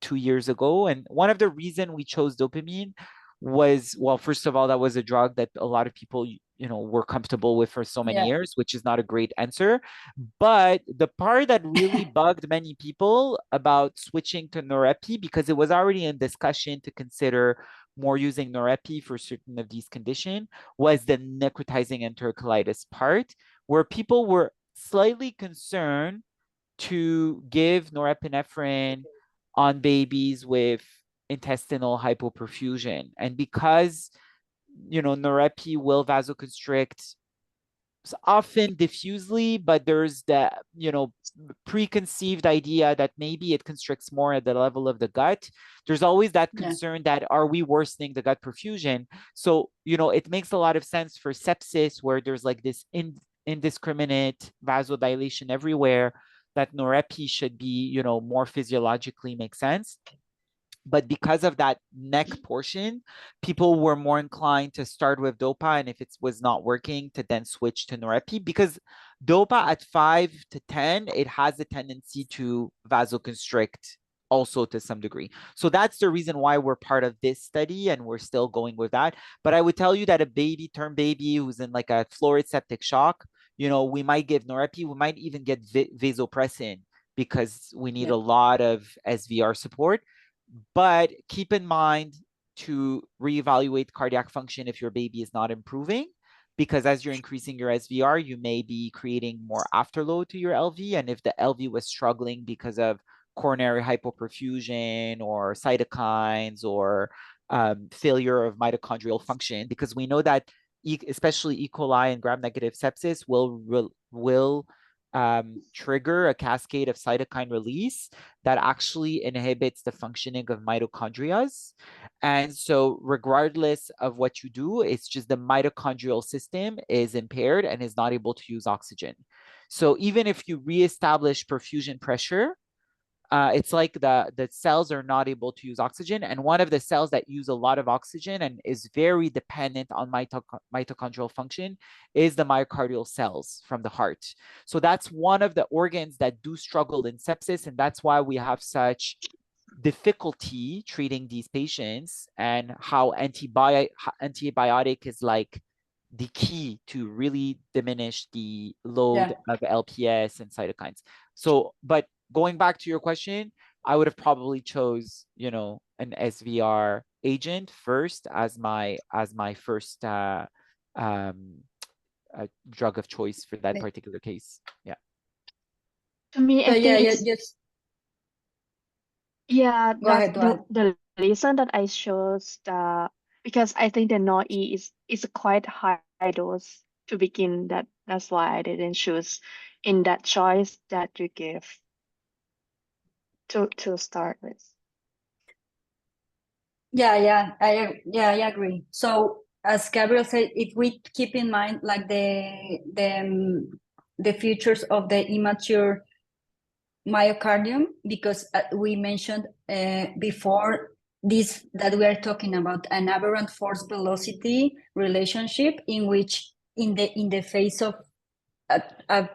2 years ago. And one of the reasons we chose dopamine was, well, first of all, that was a drug that a lot of people, were comfortable with for so many years, which is not a great answer. But the part that really bugged many people about switching to norepi, because it was already in discussion to consider more using norepi for certain of these conditions, was the necrotizing enterocolitis part, where people were slightly concerned to give norepinephrine on babies with intestinal hypoperfusion. And because, norepi will vasoconstrict often diffusely, but there's the, you know, preconceived idea that maybe it constricts more at the level of the gut. There's always that concern that are we worsening the gut perfusion? So, you know, it makes a lot of sense for sepsis where there's like this indiscriminate vasodilation everywhere, that norepi should be, you know, more physiologically make sense. But because of that neck portion, people were more inclined to start with DOPA, and if it was not working, to then switch to norepi, because DOPA at 5 to 10, it has a tendency to vasoconstrict also to some degree. So that's the reason why we're part of this study and we're still going with that. But I would tell you that a term baby who's in like a fluoride septic shock, you know, we might give norepi, we might even get vasopressin because we need a lot of SVR support. But keep in mind to reevaluate cardiac function if your baby is not improving, because as you're increasing your SVR, you may be creating more afterload to your LV. And if the LV was struggling because of coronary hypoperfusion or cytokines or failure of mitochondrial function, because we know that especially E. coli and gram-negative sepsis will trigger a cascade of cytokine release that actually inhibits the functioning of mitochondria. And so regardless of what you do, it's just the mitochondrial system is impaired and is not able to use oxygen. So even if you reestablish perfusion pressure, it's like the cells are not able to use oxygen. And one of the cells that use a lot of oxygen and is very dependent on mitochondrial function is the myocardial cells from the heart. So that's one of the organs that do struggle in sepsis. And that's why we have such difficulty treating these patients, and how antibiotic is like the key to really diminish the load of LPS and cytokines. So, but going back to your question, I would have probably chose, you know, an SVR agent first as my first drug of choice for that particular case. Yeah. To me, So I think just yeah, go ahead, the reason that I chose because I think the NOE is a quite high dose to begin. That's why I didn't choose in that choice that you give to start with. I agree. So as Gabriel said, if we keep in mind like the features of the immature myocardium, because we mentioned before this that we are talking about an aberrant force velocity relationship, in which in the face of a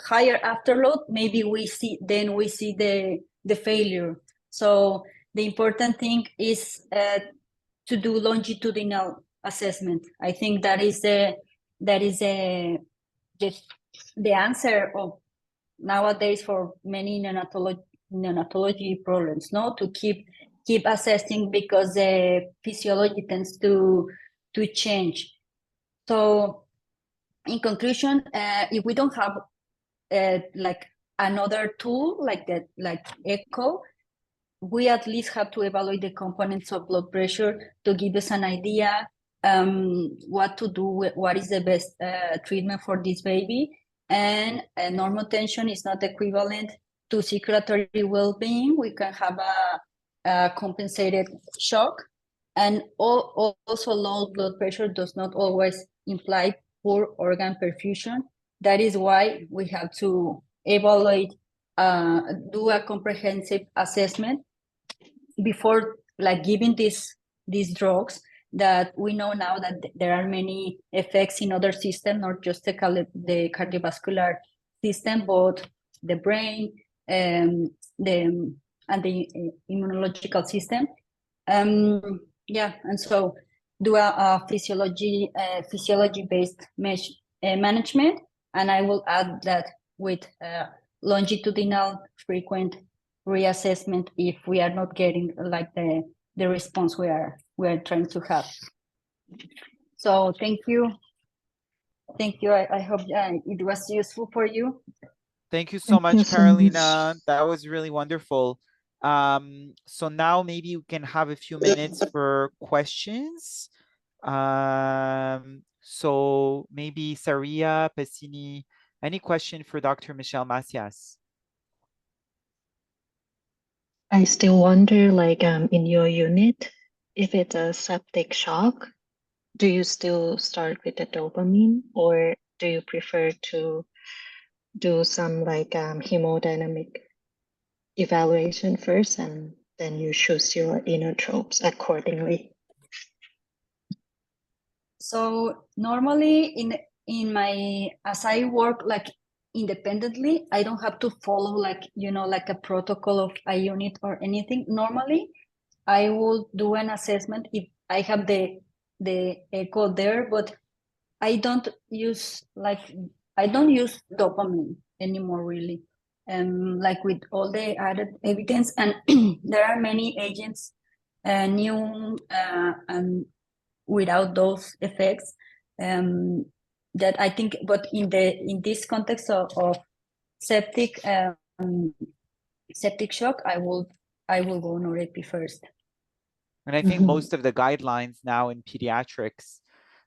higher afterload, maybe we see the failure. So the important thing is to do longitudinal assessment. I think that is the answer of nowadays for many neonatology problems, no? To keep assessing, because the physiology tends to change. So in conclusion, if we don't have like another tool like that, like echo, we at least have to evaluate the components of blood pressure to give us an idea what to do, what is the best treatment for this baby. And normal tension is not equivalent to circulatory well-being. We can have a compensated shock, and also low blood pressure does not always imply poor organ perfusion. That is why we have to evaluate, do a comprehensive assessment before like giving these drugs, that we know now that there are many effects in other systems, not just the cardiovascular system, but the brain, and the immunological system. And so do a physiology-based management, and I will add that with longitudinal frequent reassessment if we are not getting like the response we are trying to have. So thank you. I hope it was useful for you. Thank you so much, Carolina. That was really wonderful. So now maybe we can have a few minutes for questions. So maybe Saria, Pessini, any question for Dr. Michel Macias? I still wonder, like, in your unit, if it's a septic shock, do you still start with the dopamine, or do you prefer to do some like hemodynamic evaluation first, and then you choose your inotropes accordingly? So normally in my, as I work like independently, I don't have to follow like, you know, like a protocol of a unit or anything. Normally I will do an assessment if I have the echo there, but I don't use dopamine anymore really. Like with all the added evidence, and there are many agents, new and without those effects, that I think, but in this context of septic septic shock, I will go norepi first. And I think most of the guidelines now in pediatrics,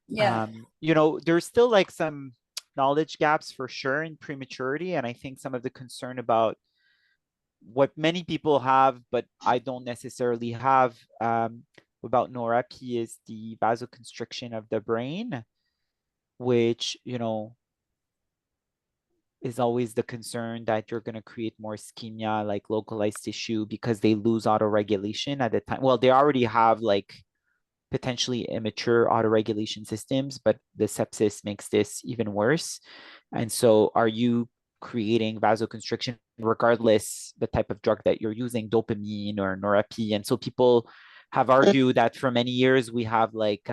you know, there's still like some knowledge gaps for sure in prematurity. And I think some of the concern about what many people have, but I don't necessarily have, about norepi is the vasoconstriction of the brain, which, you know, is always the concern that you're going to create more ischemia, like localized tissue, because they lose autoregulation at the time. Well, they already have like potentially immature autoregulation systems, but the sepsis makes this even worse. And so are you creating vasoconstriction regardless the type of drug that you're using, dopamine or norepi? And so people have argued that for many years we have like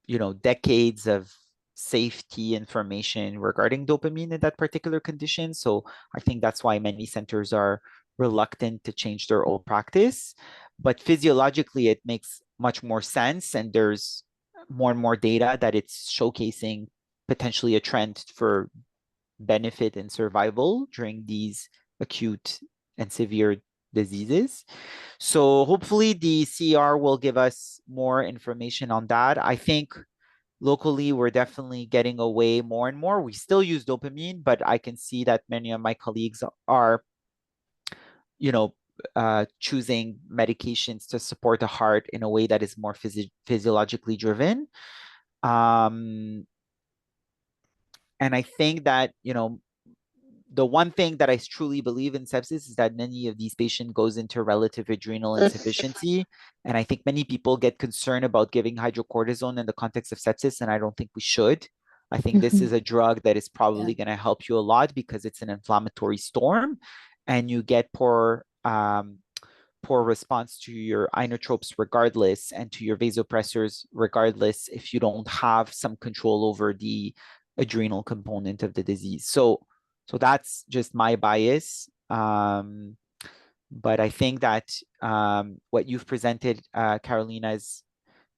you know, decades of safety information regarding dopamine in that particular condition. So I think that's why many centers are reluctant to change their old practice. But physiologically, it makes much more sense. And there's more and more data that it's showcasing potentially a trend for benefit and survival during these acute and severe diseases. So hopefully the CR will give us more information on that. I think locally, we're definitely getting away more and more. We still use dopamine, but I can see that many of my colleagues are, you know, choosing medications to support the heart in a way that is more physiologically driven. And I think that, you know, the one thing that I truly believe in sepsis is that many of these patients goes into relative adrenal insufficiency. And I think many people get concerned about giving hydrocortisone in the context of sepsis, and I don't think we should. I think this is a drug that is probably going to help you a lot because it's an inflammatory storm and you get poor response to your inotropes regardless and to your vasopressors regardless if you don't have some control over the adrenal component of the disease. So that's just my bias. But I think that what you've presented, Carolina, is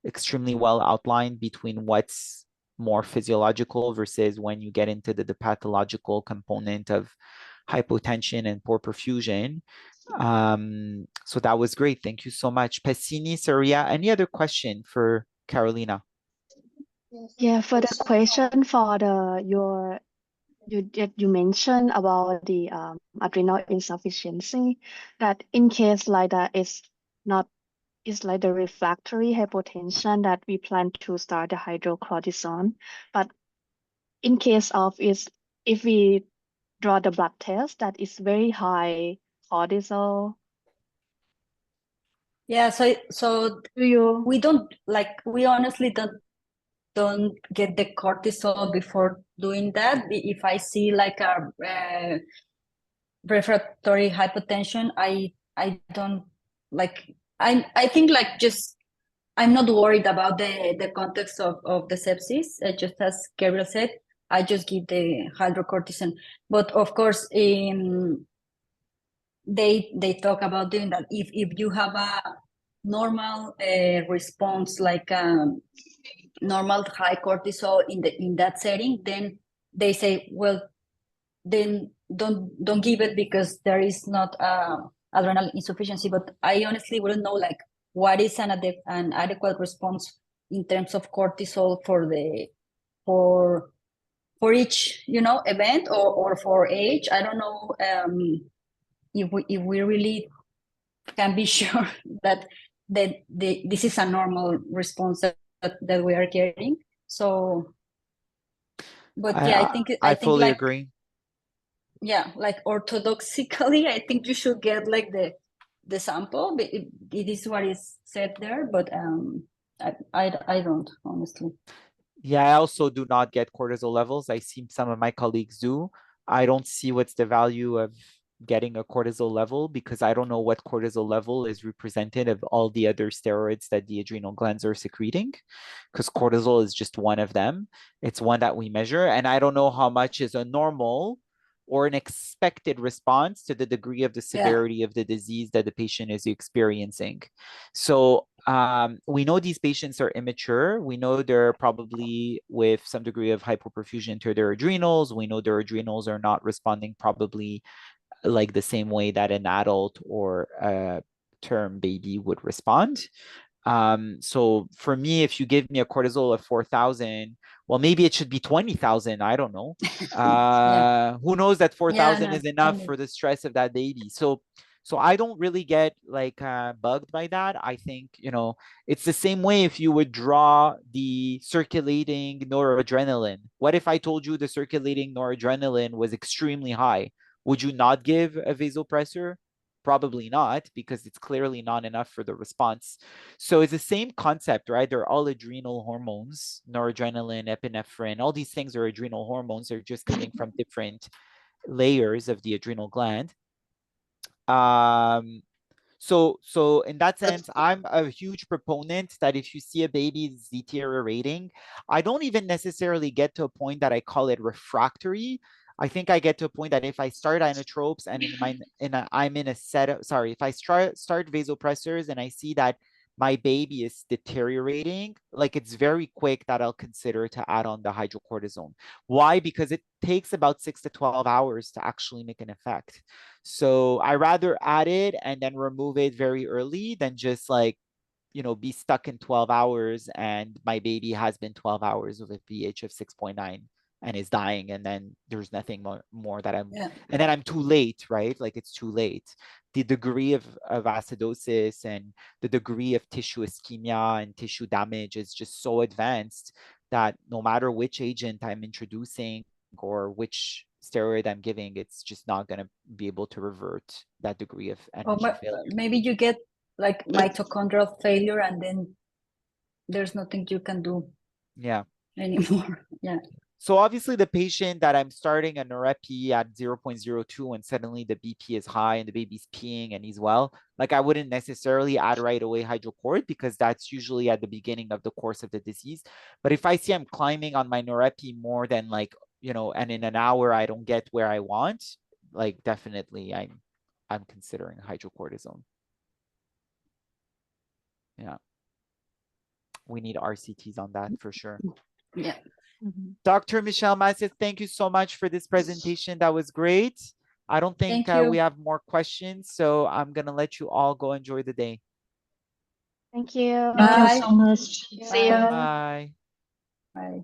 extremely well outlined between what's more physiological versus when you get into the pathological component of hypotension and poor perfusion. So that was great. Thank you so much. Pessini, Saria, any other question for Carolina? Yeah, for the question for you mentioned about the adrenal insufficiency, that in case like that is like the refractory hypotension that we plan to start the hydrocortisone. But in case of if we draw the blood test that is very high cortisol. Yeah, so we honestly don't get the cortisol before doing that. If I see like a refractory hypotension, I don't like, I think like just I'm not worried about the context of the sepsis. Just as Gabriel said, I just give the hydrocortisone. But of course, they talk about doing that. If you have a normal response, like normal high cortisol in that setting, then they say, well, then don't give it because there is not adrenal insufficiency. But I honestly wouldn't know like what is an adequate response in terms of cortisol for each, you know, event or for age. I don't know if we really can be sure that this is a normal response that we are getting. So, but yeah, I fully like, agree. yeah, like orthodoxically, I think you should get like the sample. It is what is said there, but I don't, honestly. Yeah, I also do not get cortisol levels. I see some of my colleagues do. I don't see what's the value of getting a cortisol level because I don't know what cortisol level is representative of all the other steroids that the adrenal glands are secreting, because cortisol is just one of them. It's one that we measure, and I don't know how much is a normal or an expected response to the degree of the severity of the disease that the patient is experiencing. So we know these patients are immature. We know they're probably with some degree of hypoperfusion to their adrenals. We know their adrenals are not responding probably like the same way that an adult or a term baby would respond. So for me, if you give me a cortisol of 4,000, well, maybe it should be 20,000. I don't know. Who knows that 4,000 is enough for the stress of that baby. So I don't really get like bugged by that. I think, you know, it's the same way if you would draw the circulating noradrenaline. What if I told you the circulating noradrenaline was extremely high? Would you not give a vasopressor? Probably not, because it's clearly not enough for the response. So it's the same concept, right? They're all adrenal hormones, noradrenaline, epinephrine, all these things are adrenal hormones. They're just coming from different layers of the adrenal gland. So in that sense, I'm a huge proponent that if you see a baby deteriorating, I don't even necessarily get to a point that I call it refractory. I think I get to a point that if I start inotropes and I'm in a set of, sorry, if I start vasopressors and I see that my baby is deteriorating, like it's very quick that I'll consider to add on the hydrocortisone. Why? Because it takes about 6 to 12 hours to actually make an effect. So I rather add it and then remove it very early than just like, you know, be stuck in 12 hours and my baby has been 12 hours with a pH of 6.9 and is dying, and then there's nothing more that and then I'm too late, right? Like it's too late. The degree of acidosis and the degree of tissue ischemia and tissue damage is just so advanced that no matter which agent I'm introducing or which steroid I'm giving, it's just not going to be able to revert that degree of energy failure. Maybe you get like mitochondrial failure and then there's nothing you can do anymore. So obviously the patient that I'm starting a norepi at 0.02 and suddenly the BP is high and the baby's peeing and he's well, like I wouldn't necessarily add right away hydrocord because that's usually at the beginning of the course of the disease. But if I see I'm climbing on my norepi more than like, you know, and in an hour I don't get where I want, like definitely I'm considering hydrocortisone. Yeah. We need RCTs on that for sure. Yeah. Dr. Michel Macias, thank you so much for this presentation. That was great. I don't think we have more questions, so I'm going to let you all go enjoy the day. Thank you. Thank you so much. See you. Bye. Bye.